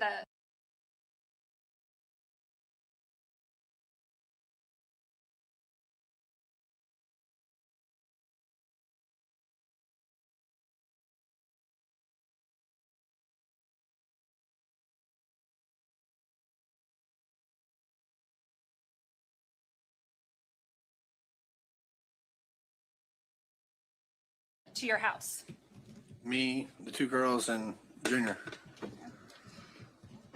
S15: your house?
S17: Me, the 2 girls, and Junior.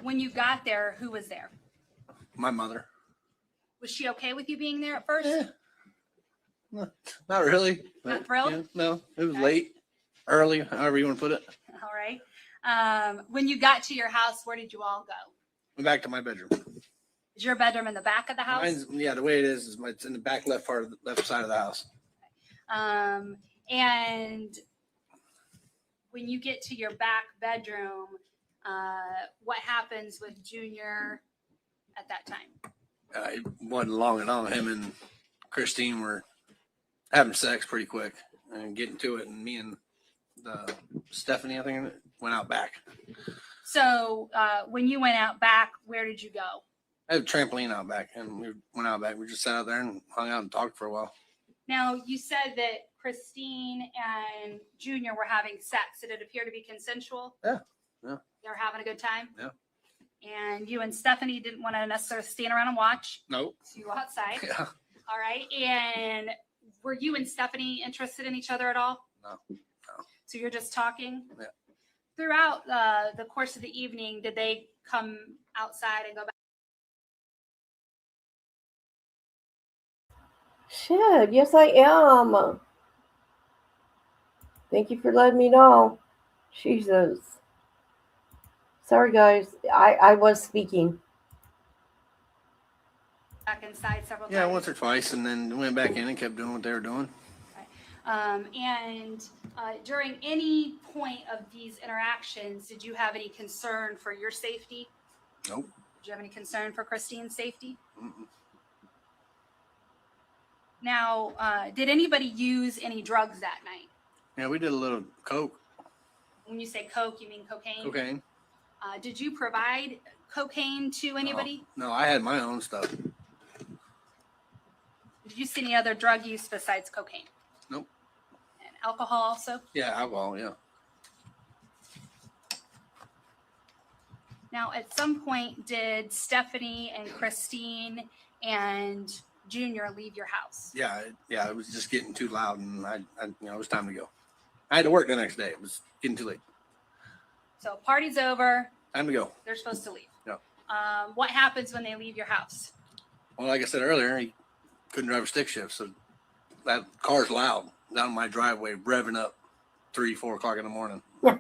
S15: When you got there, who was there?
S17: My mother.
S15: Was she okay with you being there at first?
S17: Yeah. Not really.
S15: Not thrilled?
S17: Yeah, no, it was late, early, however you want to put it.
S15: All right. When you got to your house, where did you all go?
S17: Went back to my bedroom.
S15: Is your bedroom in the back of the house?
S17: Yeah, the way it is it's in the back left part of the left side of the house.
S15: And when you get to your back bedroom, what happens with Junior at that time?
S17: It wasn't long at all. Him and Christine were having sex pretty quick and getting to it, and me and Stephanie, I think, went out back.
S15: So when you went out back, where did you go?
S17: I had a trampoline out back, and we went out back. We just sat out there and hung out and talked for a while.
S15: Now, you said that Christine and Junior were having sex. Did it appear to be consensual?
S17: Yeah. Yeah.
S15: They were having a good time?
S17: Yeah.
S15: And you and Stephanie didn't want to necessarily stand around and watch?
S17: Nope.
S15: So you go outside?
S17: Yeah.
S15: All right. And were you and Stephanie interested in each other at all?
S17: No.
S15: So you're just talking?
S17: Yeah.
S15: Throughout the course of the evening, did they come outside and go back?
S2: Shit, yes I am. Thank you for letting me know. Jesus. Sorry, guys. I was speaking.
S15: Back inside several
S17: Yeah,
S15: times?
S17: once or twice, and then went back in and kept doing what they were doing.
S15: And during any point of these interactions, did you have any concern for your safety?
S17: Nope.
S15: Did you have any concern for Christine's safety?
S17: Mm-mm.
S15: Now, did anybody use any drugs that night?
S17: Yeah, we did a little coke.
S15: When you say coke, you mean cocaine?
S17: Cocaine.
S15: Did you provide cocaine to anybody?
S17: No, I had my own stuff.
S15: Did you see any other drug use besides cocaine?
S17: Nope.
S15: And alcohol also?
S17: Yeah, alcohol, yeah.
S15: Now, at some point, did Stephanie and Christine and Junior leave your house?
S17: Yeah, it was just getting too loud, and it was time to go. I had to work the next day. It was getting too late.
S15: So party's over.
S17: Time to go.
S15: They're supposed to leave.
S17: Yeah.
S15: What happens when they leave your house?
S17: Well, like I said earlier, he couldn't drive a stick shift, so that car's loud down my driveway, revving up 3, 4 o'clock in the morning.
S15: So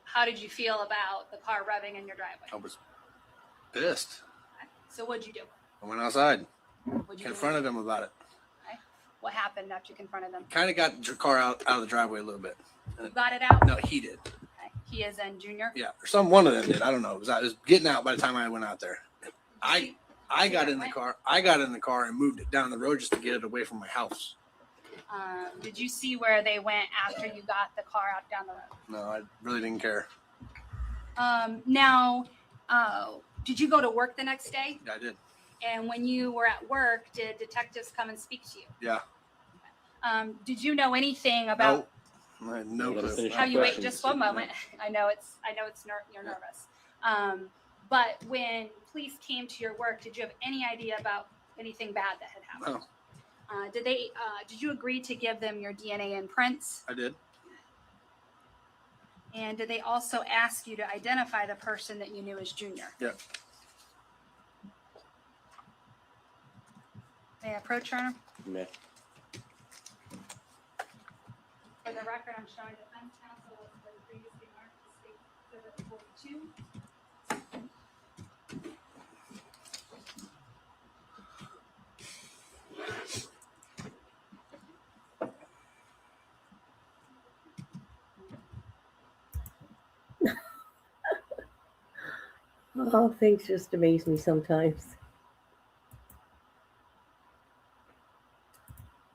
S15: how did you feel about the car revving in your driveway?
S17: I was pissed.
S15: So what'd you do?
S17: I went outside,
S15: What'd you
S17: confronted him about it.
S15: What happened after you confronted them?
S17: Kind of got the car out of the driveway a little bit.
S15: You got it out?
S17: No, he did.
S15: Okay. He is in Junior?
S17: Yeah, or one of them did. I don't know. I was getting out by the time I went out there. I got in the car. I got in the car and moved it down the road just to get it away from my house.
S15: Did you see where they went after you got the car out down the road?
S17: No, I really didn't care.
S15: Now, did you go to work the next day?
S17: Yeah, I did.
S15: And when you were at work, did detectives come and speak to you?
S17: Yeah.
S15: Did you know anything about?
S17: I had no clue.
S15: How you wait just one moment. I know you're nervous. But when police came to your work, did you have any idea about anything bad that had happened?
S17: No.
S15: Did you agree to give them your DNA and prints?
S17: I did.
S15: And did they also ask you to identify the person that you knew as Junior?
S17: Yeah.
S15: May I approach, Your Honor?
S6: May.
S15: For the record, I'm showing defense counsel was previously marked as State Exhibit 42.
S2: Oh, things just amaze me sometimes.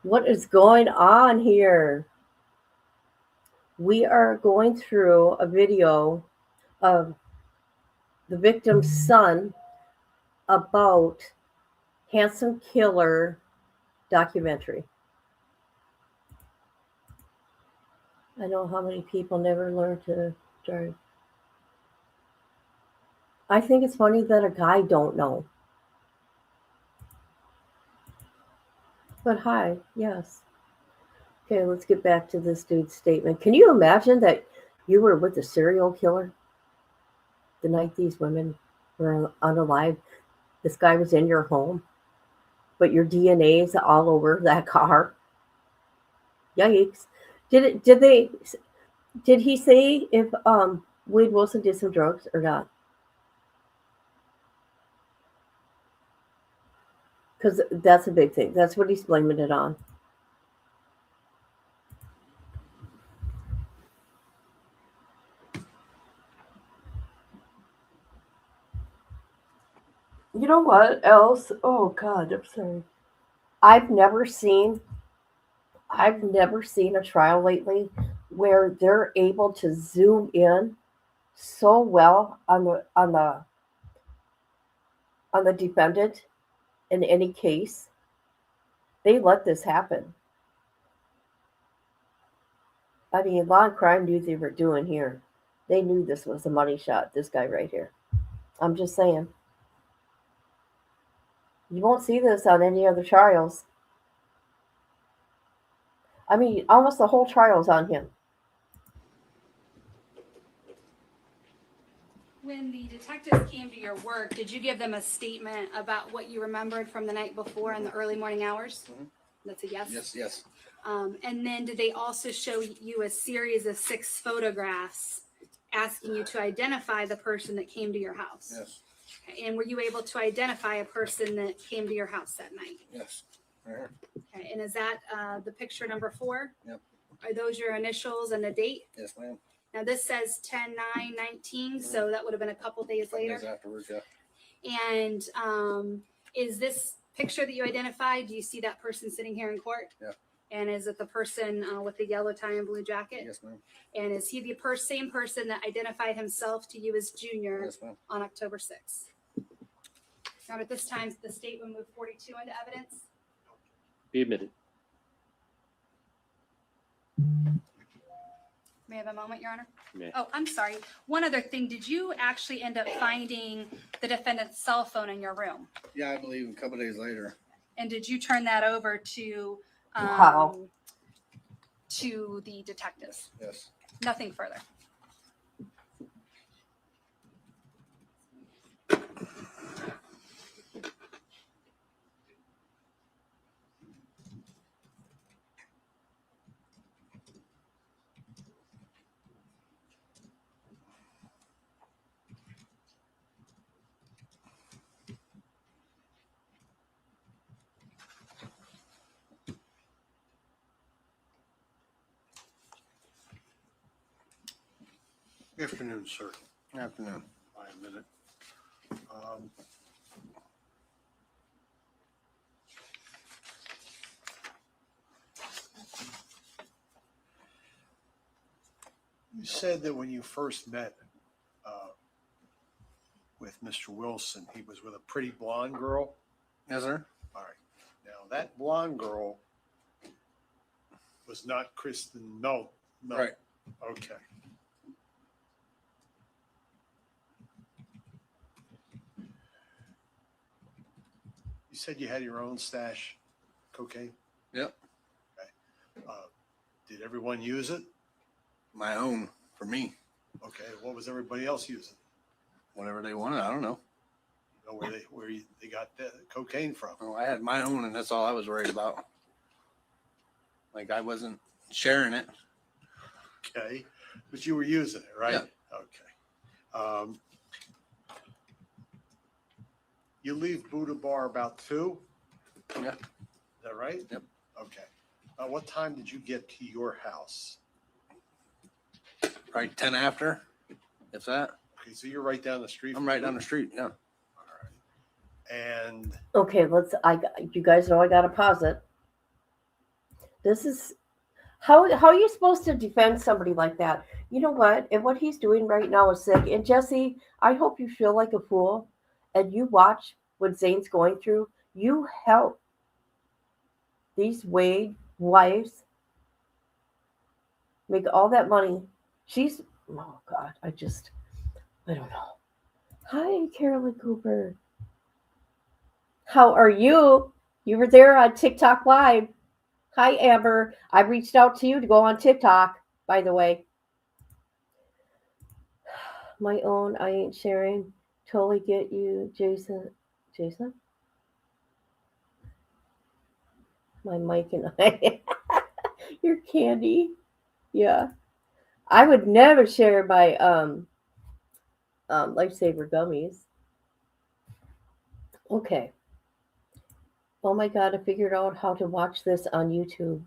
S2: What is going on here? We are going through a video of the victim's son about Handsome Killer documentary. I know how many people never learn to drive. I think it's funny that a guy don't know. But hi, yes. Okay, let's get back to this dude's statement. Can you imagine that you were with a serial killer the night these women were unalive? This guy was in your home, but your DNA is all over that car. Yikes. Did he say if Wade Wilson did some drugs or not? Because that's a big thing. That's what he's blaming it on. You know what else? Oh God, I'm sorry. I've never seen a trial lately where they're able to zoom in so well on the defendant in any case. They let this happen. I mean, law and crime knew they were doing here. They knew this was a money shot, this guy right here. I'm just saying. You won't see this on any other trials. I mean, almost the whole trial's on him.
S15: When the detectives came to your work, did you give them a statement about what you remembered from the night before in the early morning hours? That's a yes?
S17: Yes.
S15: And then did they also show you a series of 6 photographs asking you to identify the person that came to your house?
S17: Yes.
S15: Okay. And were you able to identify a person that came to your house that night?
S17: Yes. Right here.
S15: Okay. And is that the picture number 4?
S17: Yep.
S15: Are those your initials and the date?
S17: Yes, ma'am.
S15: Now this says 10/9/19, so that would have been a couple days later.
S17: Days afterwards, yeah.
S15: And is this picture that you identified? Do you see that person sitting here in court?
S17: Yeah.
S15: And is it the person with the yellow tie and blue jacket?
S17: Yes, ma'am.
S15: And is he the same person that identified himself to you as Junior
S17: Yes, ma'am.
S15: on October 6th? Now, at this time, the state will move 42 into evidence.
S13: Be admitted.
S15: May I have a moment, Your Honor?
S13: May.
S15: Oh, I'm sorry. One other thing. Did you actually end up finding the defendant's cell phone in your room?
S17: Yeah, I believe a couple days later.
S15: And did you turn that over to
S2: Wow.
S15: to the detectives?
S17: Yes.
S15: Nothing further.
S9: Good afternoon, sir.
S17: Afternoon.
S9: Wait a minute. You said that when you first met with Mr. Wilson, he was with a pretty blonde girl.
S17: Yes, sir.
S9: All right. Now that blonde girl was not Kristen. No.
S17: Right.
S9: Okay. You said you had your own stash cocaine?
S17: Yep.
S9: Okay. Did everyone use it?
S17: My own for me.
S9: Okay. What was everybody else using?
S17: Whatever they wanted. I don't know.
S9: You know where they got the cocaine from?
S17: Oh, I had my own, and that's all I was worried about. Like I wasn't sharing it.
S9: Okay. But you were using it, right?
S17: Yeah.
S9: Okay. You leave Buddha Bar about 2?
S17: Yeah.
S9: Is that right?
S17: Yep.
S9: Okay. What time did you get to your house?
S17: Right, 10 after, if that.
S9: Okay, so you're right down the street.
S17: I'm right down the street. Yeah.
S9: And
S2: Okay, you guys know I gotta pause it. This is how are you supposed to defend somebody like that? You know what? And what he's doing right now is sick. And Jesse, I hope you feel like a fool and you watch what Zane's going through. You help these Wade wives make all that money. Oh God, I don't know. Hi, Carolyn Cooper. How are you? You were there on TikTok Live. Hi, Amber. I reached out to you to go on TikTok, by the way. My own, I ain't sharing. Totally get you, Jason. Jason? My mic and I. Your candy. Yeah. I would never share my Lifesaver gummies. Okay. Oh my God, I figured out how to watch this on YouTube.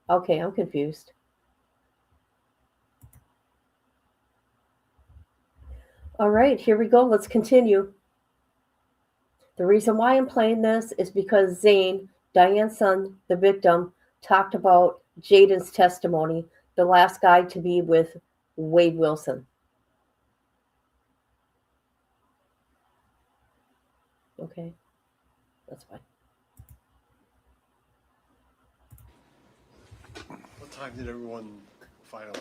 S2: Okay, I'm confused. All right, here we go. Let's continue. The reason why I'm playing this is because Zane, Diane's son, the victim, talked about Jaden's testimony, the last guy to be with Wade Wilson. Okay, that's fine.
S9: what time did everyone finally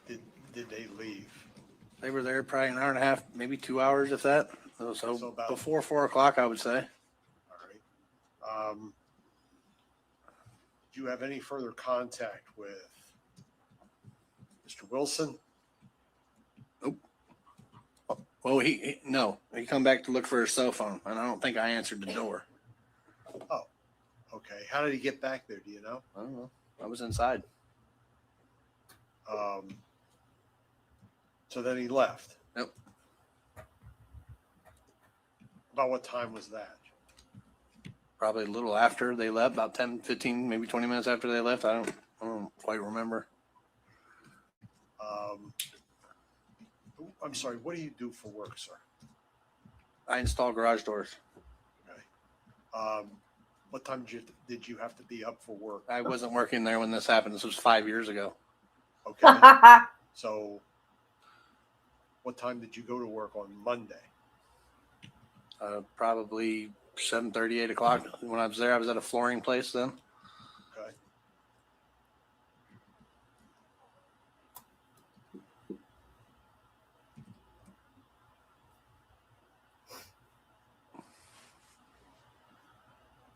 S9: leave? Did they leave?
S17: They were there probably an hour and a half, maybe 2 hours, if that. So
S9: about
S17: before 4 o'clock, I would say.
S9: All right. Did you have any further contact with Mr. Wilson?
S17: Nope. Well, no. He come back to look for his cell phone, and I don't think I answered the door.
S9: Oh, Okay. How did he get back there? Do you know?
S17: I don't know. I was inside.
S9: So then he left.
S17: Yep.
S9: About what time was that?
S17: Probably a little after they left, about 10, 15, maybe 20 minutes after they left. I don't quite remember.
S9: I'm sorry. What do you do for work, sir?
S17: I install garage doors.
S9: Okay. What time did you have to be up for work?
S17: I wasn't working there when this happened. This was 5 years ago.
S9: Okay. So what time did you go to work on Monday?
S17: Probably 7:30, 8 o'clock. When I was there, I was at a flooring place then.
S9: Okay.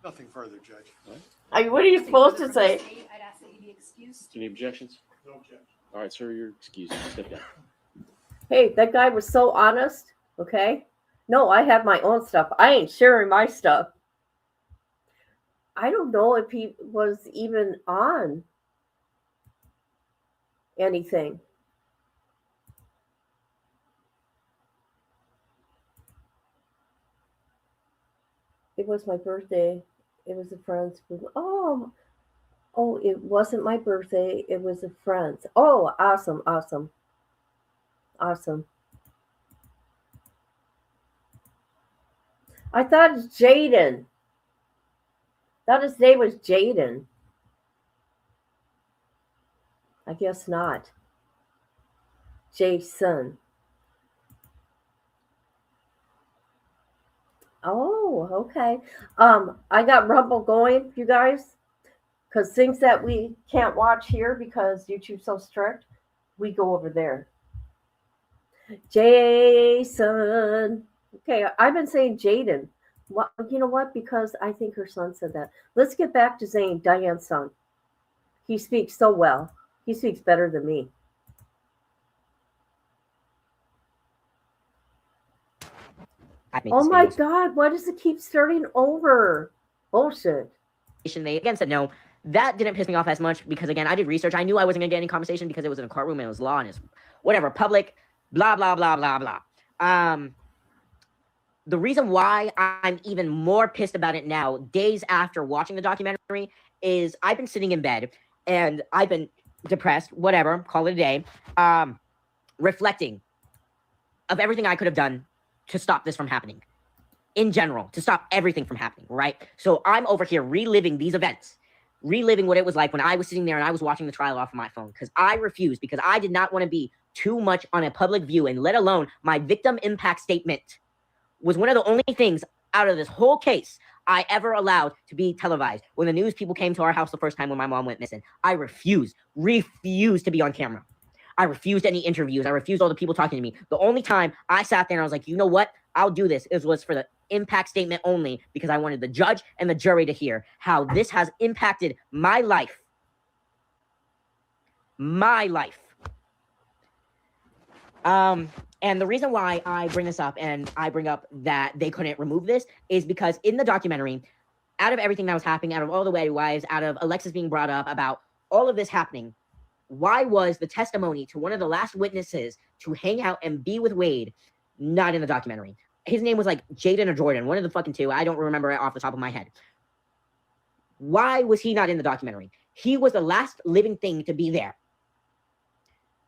S9: Nothing further, Judge.
S2: What are you supposed to say?
S15: I'd ask that you be excused.
S13: Any objections?
S9: No objection.
S13: All right, sir, you're excused. Step down.
S2: Hey, that guy was so honest. Okay. No, I have my own stuff. I ain't sharing my stuff. I don't know if he was even on anything. It was my birthday. It was a friend's. Oh, it wasn't my birthday. It was a friend's. Oh, awesome. I thought it's Jaden. Thought his name was Jaden. I guess not. Jason. Oh, okay. I got Rumble going, you guys, because things that we can't watch here because YouTube's so strict, we go over there. Jason. Okay, I've been saying Jaden. Well, you know what? Because I think her son said that. Let's get back to Zane, Diane's son. He speaks so well. He speaks better than me. Oh my God, why does it keep starting over? Bullshit.
S3: They again said no. That didn't piss me off as much because, again, I did research. I knew I wasn't going to get any conversation because it was in a courtroom and it was law and it's whatever, public, blah, blah, blah, blah, blah. The reason why I'm even more pissed about it now, days after watching the documentary, is I've been sitting in bed and I've been depressed, whatever, call it a day, reflecting of everything I could have done to stop this from happening. In general, to stop everything from happening, right? So I'm over here reliving these events, reliving what it was like when I was sitting there and I was watching the trial off of my phone because I refused, because I did not want to be too much on a public view, and let alone my victim impact statement was one of the only things out of this whole case I ever allowed to be televised. When the news people came to our house the first time when my mom went missing, I refused to be on camera. I refused any interviews. I refused all the people talking to me. The only time I sat there and I was like, you know what? I'll do this. It was for the impact statement only because I wanted the judge and the jury to hear how this has impacted my life. My life. And the reason why I bring this up and I bring up that they couldn't remove this is because in the documentary, out of everything that was happening, out of all the wives, out of Alexis being brought up, about all of this happening, why was the testimony to one of the last witnesses to hang out and be with Wade not in the documentary? His name was like Jaden or Jordan, one of the fucking two. I don't remember it off the top of my head. Why was he not in the documentary? He was the last living thing to be there.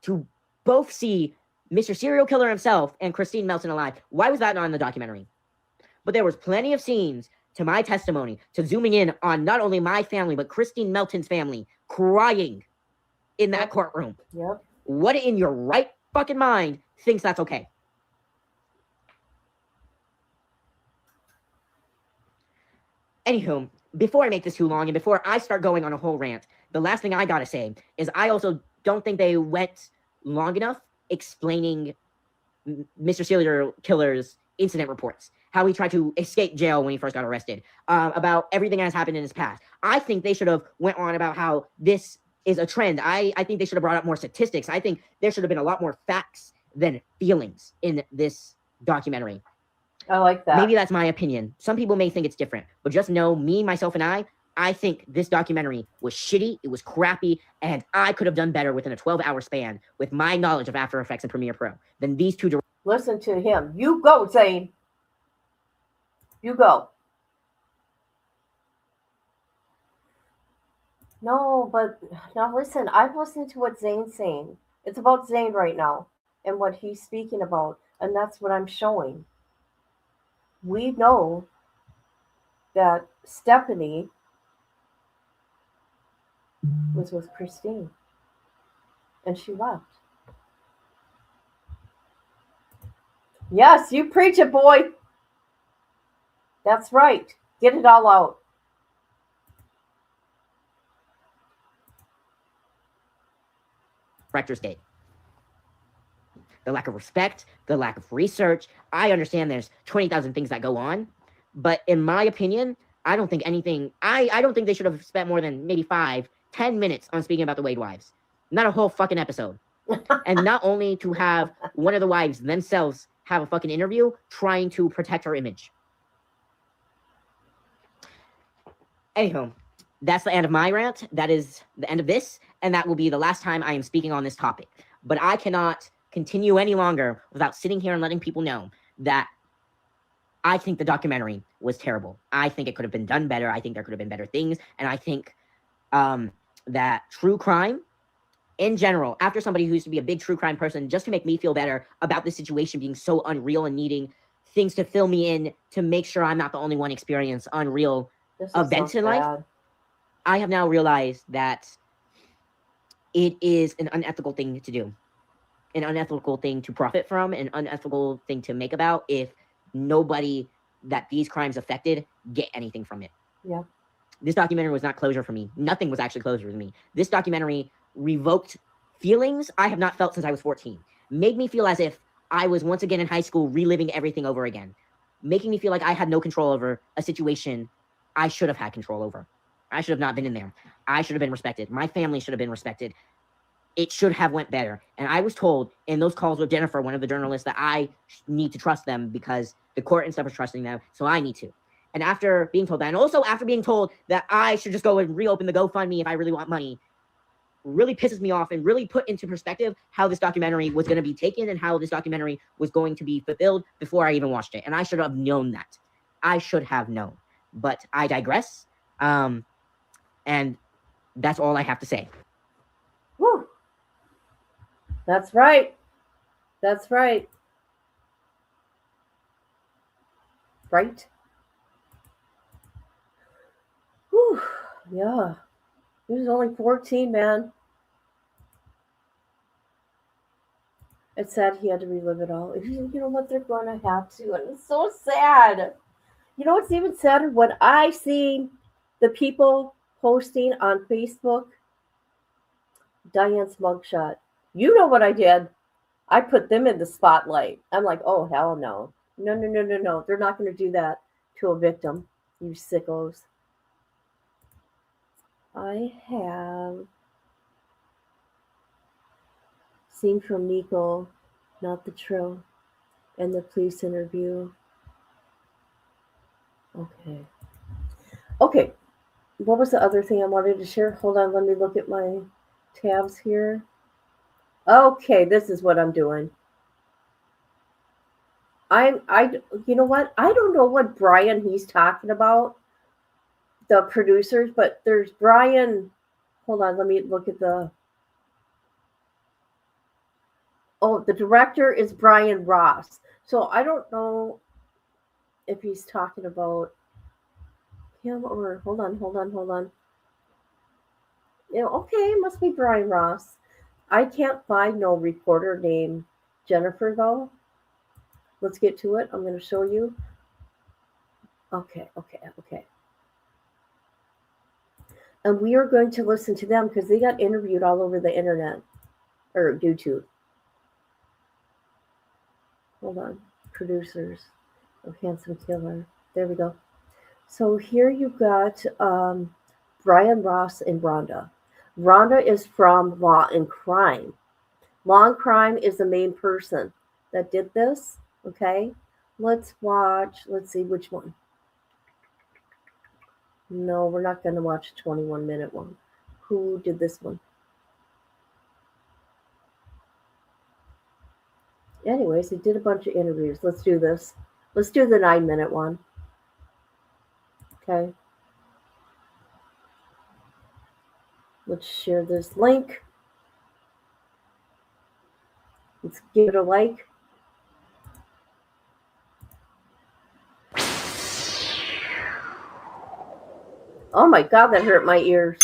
S3: To both see Mr. Serial Killer himself and Christine Melton alive. Why was that not in the documentary? But there was plenty of scenes to my testimony to zooming in on not only my family, but Christine Melton's family crying in that courtroom.
S2: Yep.
S3: What in your right fucking mind thinks that's okay? Anywho, before I make this too long and before I start going on a whole rant, the last thing I gotta say is I also don't think they went long enough explaining Mr. Serial Killer's incident reports, how he tried to escape jail when he first got arrested, about everything that has happened in his past. I think they should have went on about how this is a trend. I think they should have brought up more statistics. I think there should have been a lot more facts than feelings in this documentary.
S2: I like that.
S3: Maybe that's my opinion. Some people may think it's different, but just know me, myself, and I I think this documentary was shitty, it was crappy, and I could have done better within a 12-hour span with my knowledge of After Effects and Premiere Pro than these two.
S2: Listen to him. You go, Zane. You go. No, but now listen, I've listened to what Zane's saying. It's about Zane right now and what he's speaking about, and that's what I'm showing. We know that Stephanie was with Christine and she left. Yes, you preach it, boy. That's right. Get it all out.
S3: Director's Gate. The lack of respect, the lack of research. I understand there's 20,000 things that go on, but in my opinion, I don't think anything, I don't think they should have spent more than maybe 5-10 minutes on speaking about the Wade wives. Not a whole fucking episode. And not only to have one of the wives themselves have a fucking interview trying to protect her image. Anyhow, that's the end of my rant. That is the end of this, and that will be the last time I am speaking on this topic. But I cannot continue any longer without sitting here and letting people know that I think the documentary was terrible. I think it could have been done better. I think there could have been better things, and I think that true crime in general, after somebody who used to be a big true crime person, just to make me feel better about the situation being so unreal and needing things to fill me in to make sure I'm not the only one experiencing unreal events in life, I have now realized that it is an unethical thing to do, an unethical thing to profit from, an unethical thing to make about if nobody that these crimes affected get anything from it.
S2: Yeah.
S3: This documentary was not closure for me. Nothing was actually closure for me. This documentary revoked feelings I have not felt since I was 14. Made me feel as if I was once again in high school reliving everything over again. Making me feel like I had no control over a situation I should have had control over. I should have not been in there. I should have been respected. My family should have been respected. It should have went better. And I was told in those calls with Jennifer, one of the journalists, that I need to trust them because the court and stuff is trusting them, so I need to. And after being told that, and also after being told that I should just go and reopen the GoFundMe if I really want money, really pisses me off and really put into perspective how this documentary was going to be taken and how this documentary was going to be fulfilled before I even watched it. And I should have known that. I should have known. But I digress. And that's all I have to say.
S2: Woo. That's right. That's right. Right? Whew. Yeah. He was only 14, man. It said he had to relive it all. You know what? They're going to have to. And it's so sad. You know what's even sadder? When I see the people posting on Facebook Diane's mugshot. You know what I did? I put them in the spotlight. I'm like, oh, hell no. No, no, no, no, no. They're not going to do that to a victim. You sickos. I have seen from Nico, not the trill, and the police interview. Okay. Okay. What was the other thing I wanted to share? Hold on, let me look at my tabs here. Okay, this is what I'm doing. You know what? I don't know what Brian he's talking about, the producers, but there's Brian. Hold on, let me look at the. Oh, the director is Brian Ross. So I don't know if he's talking about him or hold on. Yeah, okay, must be Brian Ross. I can't find no reporter named Jennifer though. Let's get to it. I'm going to show you. Okay. And we are going to listen to them because they got interviewed all over the internet or YouTube. Hold on. Producers of Handsome Killer. There we go. So here you got Brian Ross and Rhonda. Rhonda is from Law and Crime. Law and Crime is the main person that did this. Okay. Let's watch. Let's see which one. No, we're not going to watch a 21-minute one. Who did this one? Anyways, he did a bunch of interviews. Let's do this. Let's do the 9-minute one. Okay. Let's share this link. Let's give it a like. Oh my God, that hurt my ears.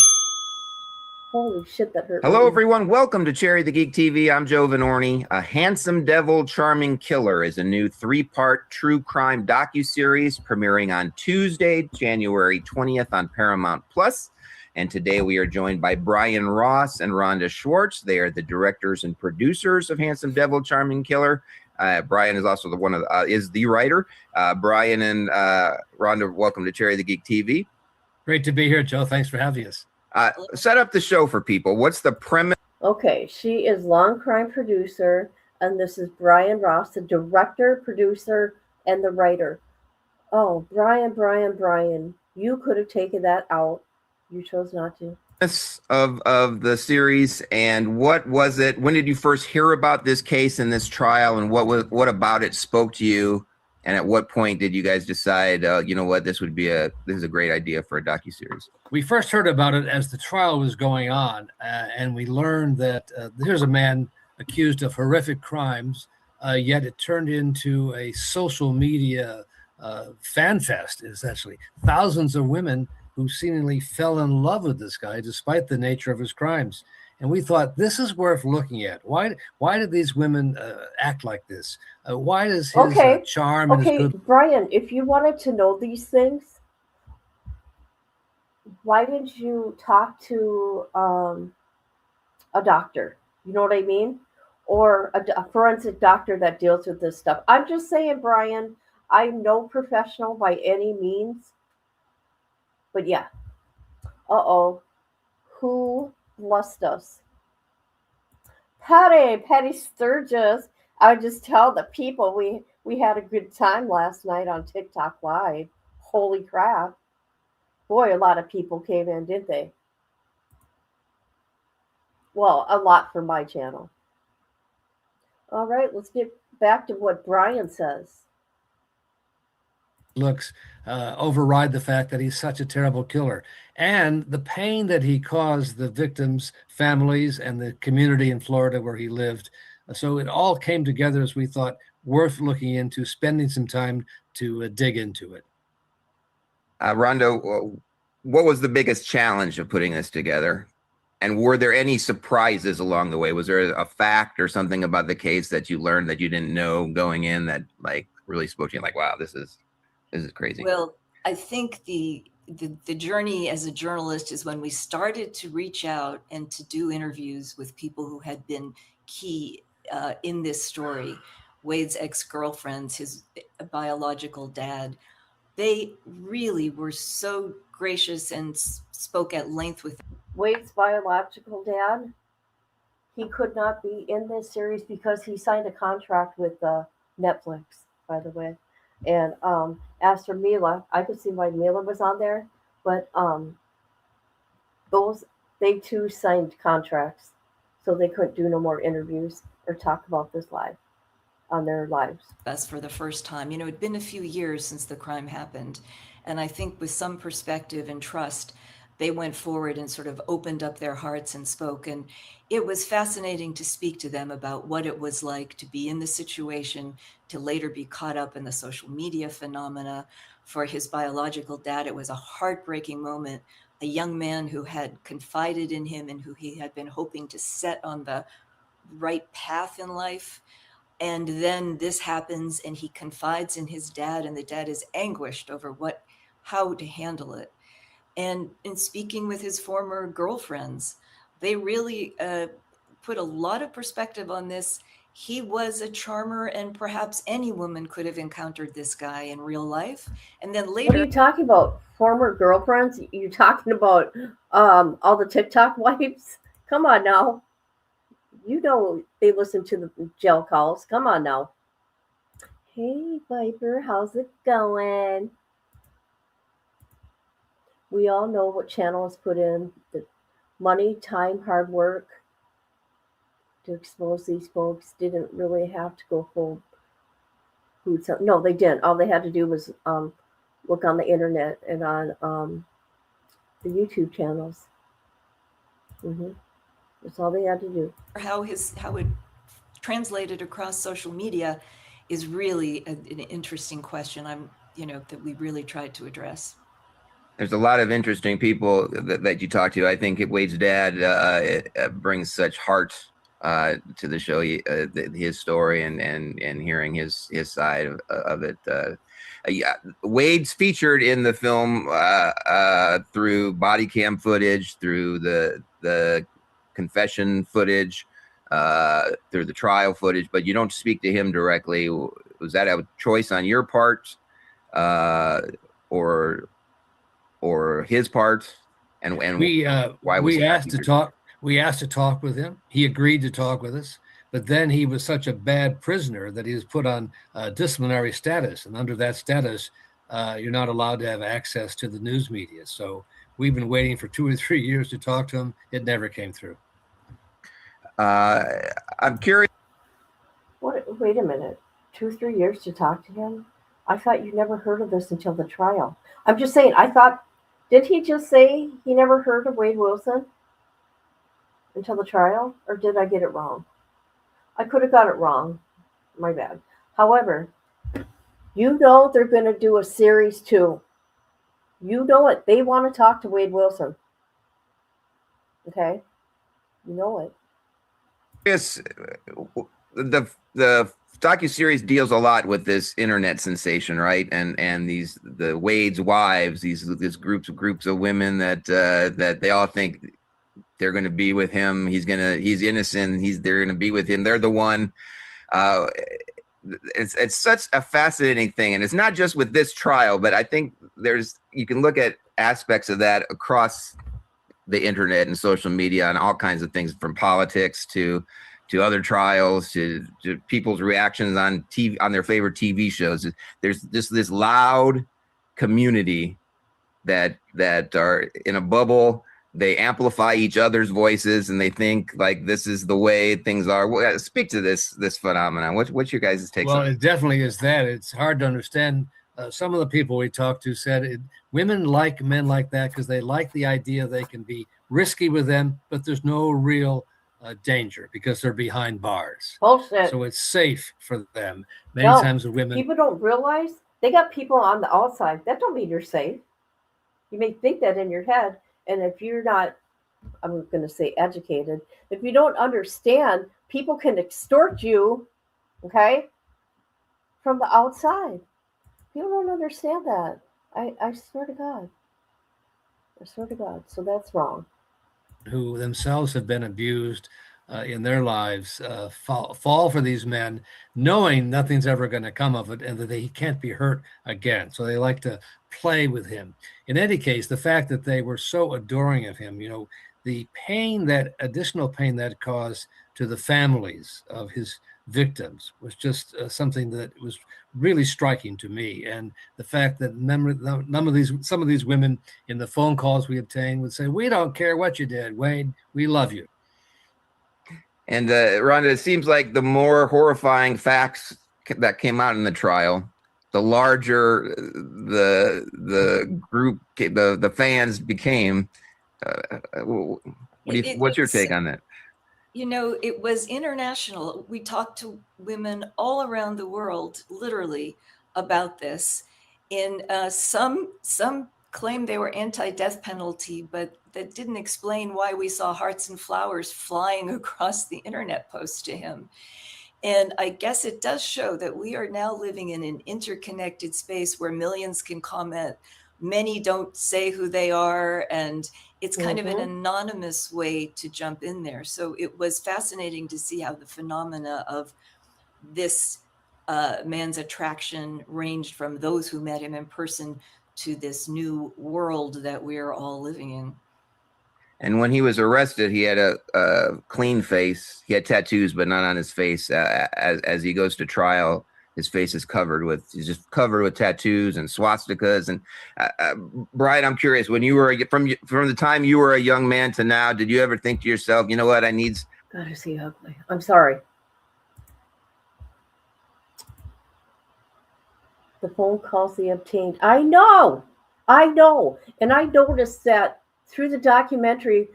S2: Holy shit, that hurt.
S18: Hello, everyone. Welcome to Cherry the Geek TV. I'm Joe Venorni. A Handsome Devil, Charming Killer is a new 3-part true crime docuseries premiering on Tuesday, January 20th on Paramount Plus. And today we are joined by Brian Ross and Rhonda Schwartz. They are the directors and producers of Handsome Devil, Charming Killer. Brian is also is the writer. Brian and Rhonda, welcome to Cherry the Geek TV.
S19: Great to be here, Joe. Thanks for having us.
S18: Set up the show for people. What's the premise?
S2: Okay, she is Long Crime producer, and this is Brian Ross, the director, producer, and the writer. Oh, Brian, you could have taken that out. You chose not to.
S18: Of the series, and what was it? When did you first hear about this case and this trial, and what about it spoke to you? And at what point did you guys decide, you know what, this is a great idea for a docuseries?
S19: We first heard about it as the trial was going on, and we learned that here's a man accused of horrific crimes, yet it turned into a social media fan fest, essentially. Thousands of women who seemingly fell in love with this guy despite the nature of his crimes. And we thought, this is worth looking at. Why did these women act like this? Why does his charm and his good...
S2: Brian, if you wanted to know these things, why didn't you talk to a doctor? You know what I mean? Or a forensic doctor that deals with this stuff. I'm just saying, Brian, I'm no professional by any means. But yeah. Uh-oh. Who blessed us? Patty Sturgis. I would just tell the people we had a good time last night on TikTok Live. Holy crap. Boy, a lot of people came in, didn't they? Well, a lot for my channel. All right, let's get back to what Brian says.
S19: Looks override the fact that he's such a terrible killer, and the pain that he caused the victims' families and the community in Florida where he lived. So it all came together, as we thought, worth looking into, spending some time to dig into it.
S18: Rhonda, what was the biggest challenge of putting this together? And were there any surprises along the way? Was there a fact or something about the case that you learned that you didn't know going in that like really spoke to you? Like, wow, this is crazy.
S20: Well, I think the journey as a journalist is when we started to reach out and to do interviews with people who had been key in this story. Wade's ex-girlfriends, his biological dad, they really were so gracious and spoke at length with
S2: Wade's biological dad. He could not be in this series because he signed a contract with Netflix, by the way. And as for Mila, I could see why Mila was on there, but they too signed contracts, so they couldn't do no more interviews or talk about this live on their lives.
S20: us for the first time. You know, it'd been a few years since the crime happened, and I think with some perspective and trust, they went forward and sort of opened up their hearts and spoke. And it was fascinating to speak to them about what it was like to be in the situation, to later be caught up in the social media phenomena. For his biological dad, it was a heartbreaking moment. A young man who had confided in him and who he had been hoping to set on the right path in life. And then this happens and he confides in his dad, and the dad is anguished over how to handle it. And in speaking with his former girlfriends, they really put a lot of perspective on this. He was a charmer, and perhaps any woman could have encountered this guy in real life. And then later...
S2: What are you talking about? Former girlfriends? You talking about all the TikTok wives? Come on now. You know they listen to the jail calls. Come on now. Hey, Viper, how's it going? We all know what Channel has put in the money, time, hard work to expose these folks. Didn't really have to go full boots on. No, they didn't. All they had to do was look on the internet and on the YouTube channels. That's all they had to do.
S20: How it translated across social media is really an interesting question. That we really tried to address.
S18: There's a lot of interesting people that you talk to. I think Wade's dad brings such heart to the show, his story and hearing his side of it. Yeah, Wade's featured in the film through body cam footage, through the confession footage, through the trial footage, but you don't speak to him directly. Was that a choice on your part, or his part? And
S19: why was we asked to talk? We asked to talk with him. He agreed to talk with us, but then he was such a bad prisoner that he was put on disciplinary status, and under that status, you're not allowed to have access to the news media. So we've been waiting for 2 or 3 years to talk to him. It never came through.
S18: I'm curious.
S2: Wait a minute. 2 or 3 years to talk to him? I thought you never heard of this until the trial. I'm just saying, I thought, did he just say he never heard of Wade Wilson until the trial? Or did I get it wrong? I could have got it wrong. My bad. However, you know they're going to do a series 2. You know it. They want to talk to Wade Wilson. Okay? You know it.
S18: Yes, the docuseries deals a lot with this internet sensation, right? And the Wade's wives, these groups of women that they all think they're going to be with him. He's innocent. They're going to be with him. They're the one. It's such a fascinating thing, and it's not just with this trial, but I think you can look at aspects of that across the internet and social media and all kinds of things, from politics to other trials, to people's reactions on TV, on their favorite TV shows. There's just this loud community that are in a bubble. They amplify each other's voices, and they think like this is the way things are. Speak to this phenomenon. What's your guys' take?
S19: Well, it definitely is that. It's hard to understand. Some of the people we talked to said women like men like that because they like the idea they can be risky with them, but there's no real danger because they're behind bars.
S2: Bullshit.
S19: So it's safe for them. Many
S2: No,
S19: times the women.
S2: People don't realize they got people on the outside. That don't mean you're safe. You may think that in your head, and if you're not, I'm going to say educated, if you don't understand, people can extort you, okay, from the outside. People don't understand that. I swear to God. I swear to God. So that's wrong.
S19: Who themselves have been abused in their lives fall for these men, knowing nothing's ever going to come of it and that they can't be hurt again. So they like to play with him. In any case, the fact that they were so adoring of him, the pain, that additional pain that caused to the families of his victims was just something that was really striking to me. And the fact that some of these women in the phone calls we obtained would say, "We don't care what you did, Wade. We love you."
S18: And Rhonda, it seems like the more horrifying facts that came out in the trial, the larger the group, the fans became. What's your take on that?
S20: It was international. We talked to women all around the world, literally, about this. And some claimed they were anti-death penalty, but that didn't explain why we saw hearts and flowers flying across the internet posts to him. And I guess it does show that we are now living in an interconnected space where millions can comment. Many don't say who they are, and it's kind of an anonymous way to jump in there. So it was fascinating to see how the phenomena of this man's attraction ranged from those who met him in person to this new world that we're all living in.
S18: And when he was arrested, he had a clean face. He had tattoos, but not on his face. As he goes to trial, his face is he's just covered with tattoos and swastikas. And Brian, I'm curious, when you were from the time you were a young man to now, did you ever think to yourself, you know what, I need?
S2: God, is he ugly? I'm sorry. The phone calls he obtained. I know. And I noticed that through the documentary,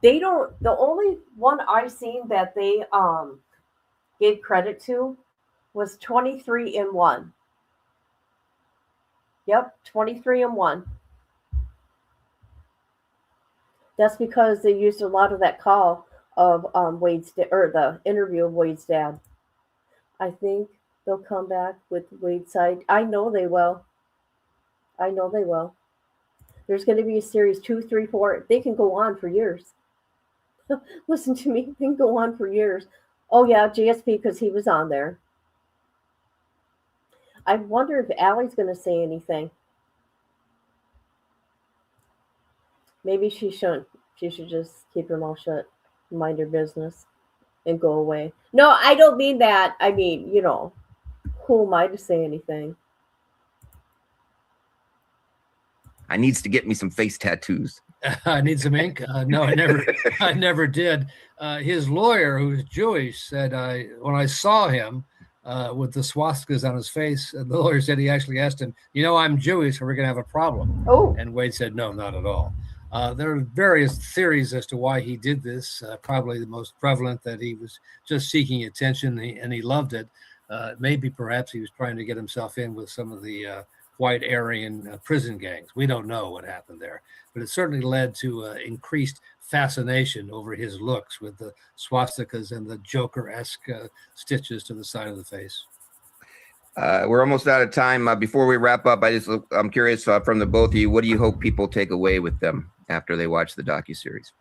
S2: the only one I seen that they gave credit to was 23-in-1. Yep, 23-in-1. That's because they used a lot of that call of Wade's or the interview of Wade's dad. I think they'll come back with Wade's side. I know they will. There's going to be a series 2, 3, 4. They can go on for years. Listen to me. They can go on for years. Oh yeah, GSP, because he was on there. I wonder if Allie's going to say anything. Maybe she shouldn't. She should just keep her mouth shut, mind her business, and go away. No, I don't mean that. I mean, who am I to say anything?
S18: I needs to get me some face tattoos.
S19: I need some ink. No, I never did. His lawyer, who's Jewish, said when I saw him with the swastikas on his face, the lawyer said he actually asked him, I'm Jewish, are we going to have a problem?
S2: Oh.
S19: And Wade said, no, not at all. There are various theories as to why he did this. Probably the most prevalent that he was just seeking attention and he loved it. Maybe perhaps he was trying to get himself in with some of the white Aryan prison gangs. We don't know what happened there, but it certainly led to increased fascination over his looks with the swastikas and the Joker-esque stitches to the side of the face.
S18: We're almost out of time. Before we wrap up, I'm curious from the both of you, what do you hope people take away with them after they watch the docuseries?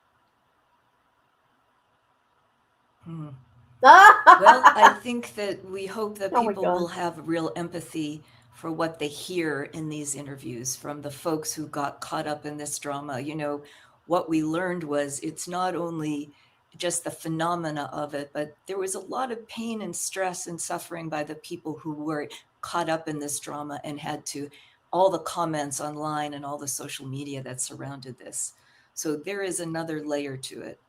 S20: Well, I think that we hope that people will have real empathy for what they hear in these interviews from the folks who got caught up in this drama. What we learned was it's not only just the phenomena of it, but there was a lot of pain and stress and suffering by the people who were caught up in this drama and had to all the comments online and all the social media that surrounded this. So there is another layer to it.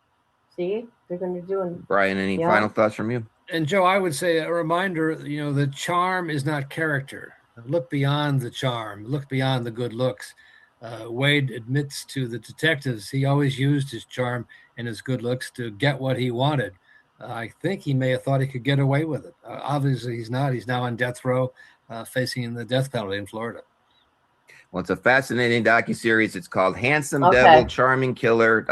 S2: See, they're going to do it.
S18: Brian, any final thoughts from you?
S19: And Joe, I would say a reminder, the charm is not character. Look beyond the charm, look beyond the good looks. Wade admits to the detectives he always used his charm and his good looks to get what he wanted. I think he may have thought he could get away with it. Obviously, he's not. He's now on death row, facing the death penalty in Florida.
S18: Well, it's a fascinating docuseries. It's called Handsome Devil, Charming Killer.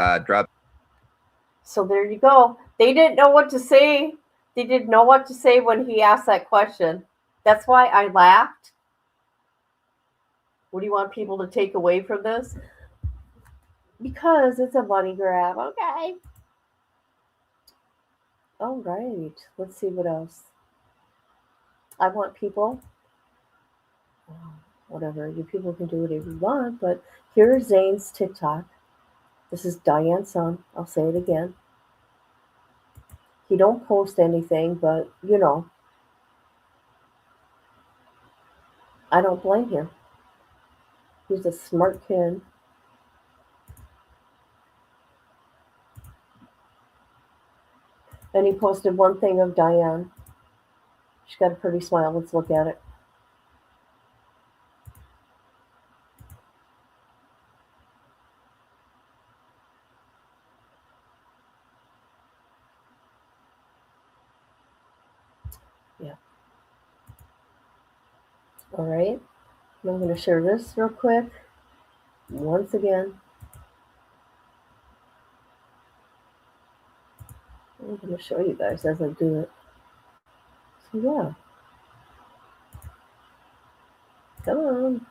S2: So there you go. They didn't know what to say. They didn't know what to say when he asked that question. That's why I laughed. What do you want people to take away from this? Because it's a money grab. Okay. All right. Let's see what else. I want people. Whatever. You people can do whatever you want. But here's Zane's TikTok. This is Diane's son. I'll say it again. He don't post anything, but I don't blame him. He's a smart kid. And he posted one thing of Diane. She's got a pretty smile. Let's look at it. Yeah. All right. I'm going to share this real quick. Once again. I'm going to show you guys as I do it. So yeah. Come on.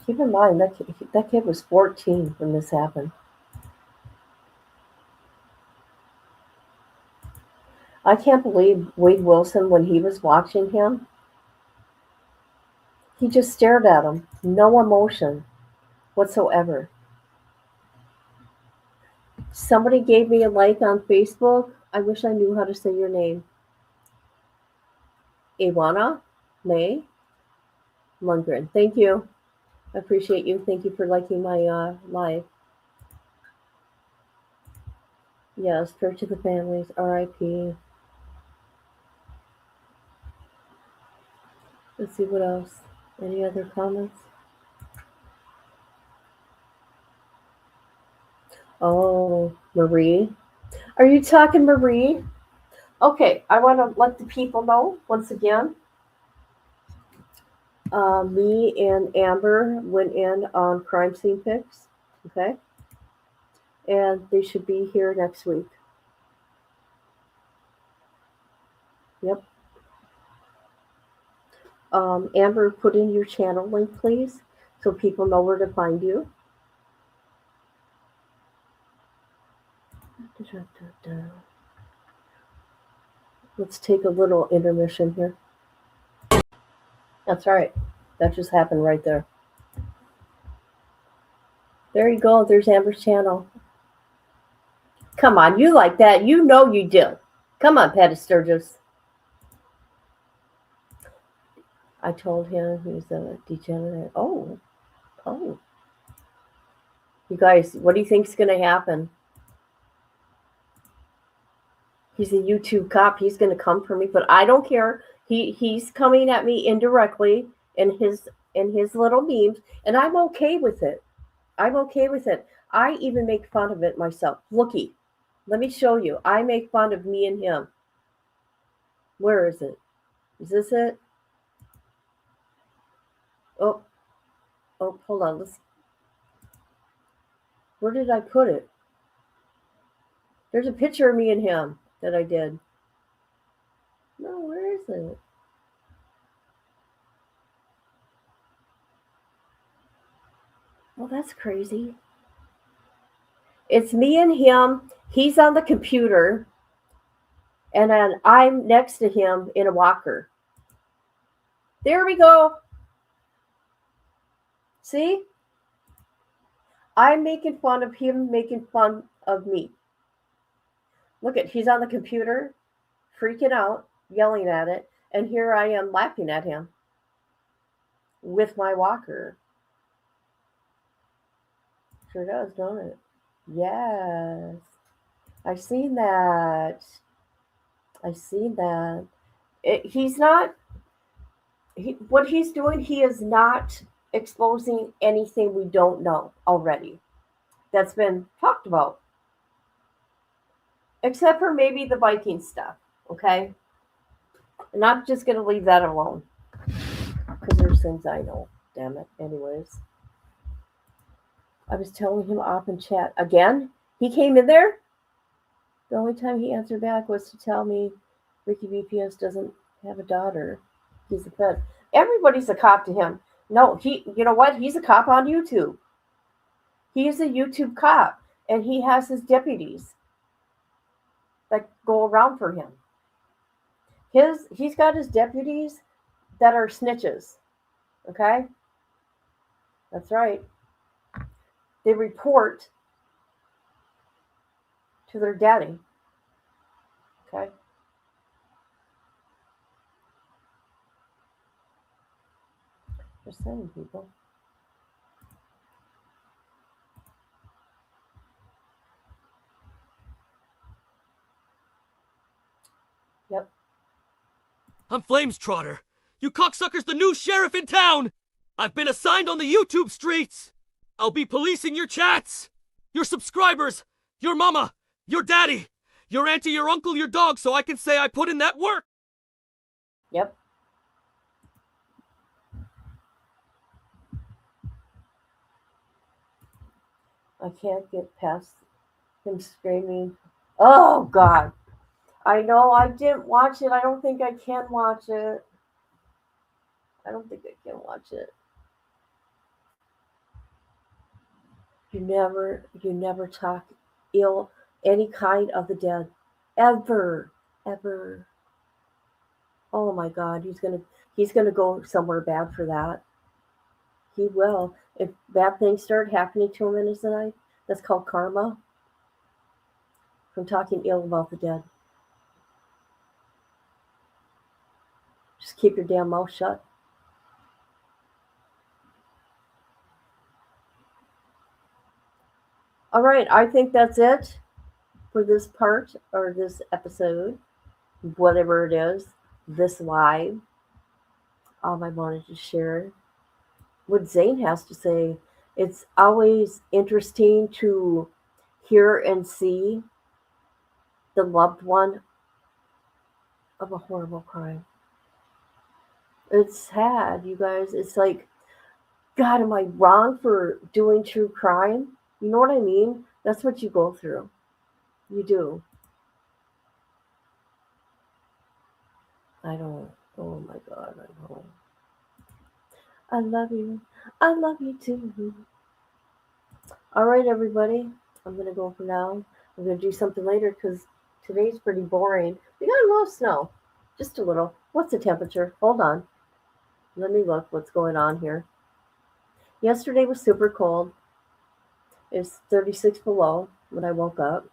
S2: Keep in mind that kid was 14 when this happened. I can't believe Wade Wilson, when he was watching him, he just stared at him. No emotion whatsoever. Somebody gave me a like on Facebook. I wish I knew how to say your name. Iwana May Lundgren. Thank you. I appreciate you. Thank you for liking my live. Yes, prayer to the families. R.I.P. Let's see what else. Any other comments? Oh, Marie. Are you talking Marie? Okay, I want to let the people know once again. Me and Amber went in on crime scene pics. Okay. And they should be here next week. Yep. Amber, put in your channel link, please, so people know where to find you. Let's take a little intermission here. That's right. That just happened right there. There you go. There's Amber's channel. Come on, you like that. You know you do. Come on, Patty Sturgis. I told him he's a degenerate. Oh. You guys, what do you think's going to happen? He's a YouTube cop. He's going to come for me, but I don't care. He's coming at me indirectly in his little memes, and I'm okay with it. I'm okay with it. I even make fun of it myself. Looky, let me show you. I make fun of me and him. Where is it? Is this it? Oh, hold on. Where did I put it? There's a picture of me and him that I did. No, where is it? Well, that's crazy. It's me and him. He's on the computer. And then I'm next to him in a walker. There we go. See? I'm making fun of him, making fun of me. Look at, he's on the computer, freaking out, yelling at it. And here I am laughing at him with my walker. Sure does, don't it? Yes. I've seen that. He's not, what he's doing, he is not exposing anything we don't know already that's been talked about. Except for maybe the Viking stuff, okay? And I'm just going to leave that alone. Because there's things I know. Damn it. Anyways. I was telling him off in chat. Again? He came in there? The only time he answered back was to tell me Ricky VPS doesn't have a daughter. He's a pet. Everybody's a cop to him. No, you know what? He's a cop on YouTube. He's a YouTube cop. And he has his deputies that go around for him. He's got his deputies that are snitches. Okay? That's right. They report to their daddy. Okay? Just saying, people. Yep.
S21: I'm Flames Trotter. You cocksucker's the new sheriff in town! I've been assigned on the YouTube streets! I'll be policing your chats! Your subscribers! Your mama! Your daddy! Your auntie, your uncle, your dog, so I can say I put in that work!
S2: Yep. I can't get past him screaming. Oh, God. I know I didn't watch it. I don't think I can watch it. I don't think I can watch it. You never talk ill any kind of the dead. Ever. Oh my God, he's gonna go somewhere bad for that. He will. If bad things start happening to him in his life, that's called karma. from talking ill about the dead. Just keep your damn mouth shut. All right, I think that's it for this part or this episode, whatever it is, this live. I wanted to share what Zane has to say. It's always interesting to hear and see the loved one of a horrible crime. It's sad, you guys. It's like, God, am I wrong for doing true crime? You know what I mean? That's what you go through. You do. I don't. Oh my God, I know. I love you. I love you too. All right, everybody. I'm going to go for now. I'm going to do something later because today's pretty boring. We got a little snow. Just a little. What's the temperature? Hold on. Let me look what's going on here. Yesterday was super cold. It's 36 below when I woke up.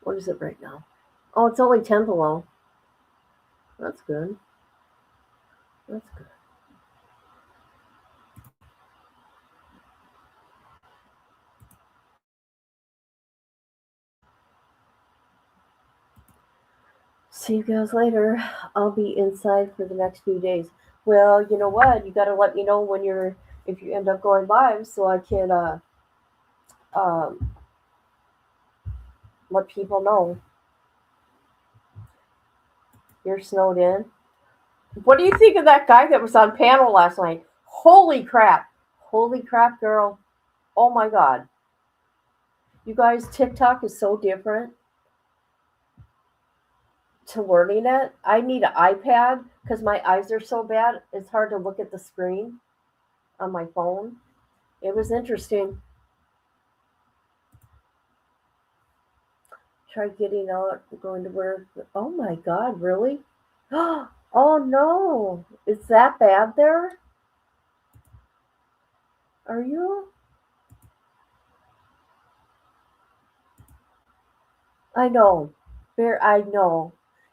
S2: What is it right now? Oh, it's only 10 below. That's good. That's good. See you guys later. I'll be inside for the next few days. Well, you know what? You got to let me know when if you end up going live so I can let people know you're snowed in. What do you think of that guy that was on panel last night? Holy crap. Holy crap, girl. Oh my God. You guys, TikTok is so different to learning it. I need an iPad because my eyes are so bad. It's hard to look at the screen on my phone. It was interesting. Try getting out, going to work. Oh my God, really? Oh no. Is that bad there? Are you? I know. I know.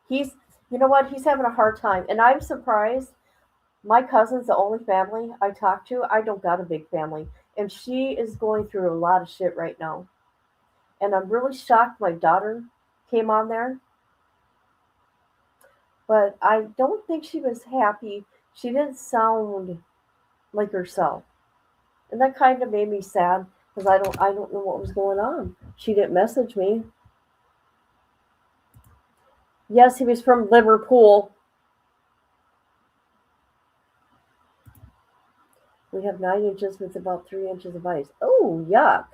S2: He's, you know what? He's having a hard time. And I'm surprised. My cousin's the only family I talk to. I don't got a big family. And she is going through a lot of shit right now. And I'm really shocked my daughter came on there. But I don't think she was happy. She didn't sound like herself. And that kind of made me sad because I don't know what was going on. She didn't message me. Yes, he was from Liverpool. We have 9 inches with about 3 inches of ice. Oh, yuck.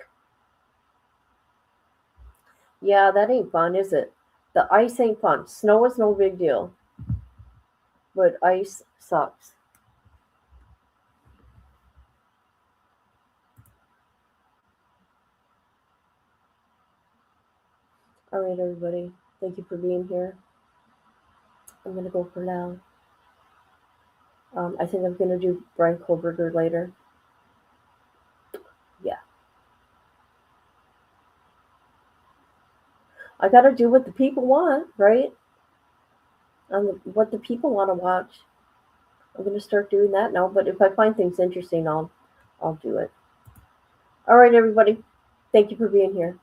S2: Yeah, that ain't fun, is it? The ice ain't fun. Snow is no big deal. But ice sucks. All right, everybody. Thank you for being here. I'm going to go for now. I think I'm going to do Brian Kohlberger later. Yeah. I got to do what the people want, right? What the people want to watch. I'm going to start doing that now, but if I find things interesting, I'll do it. All right, everybody. Thank you for being here.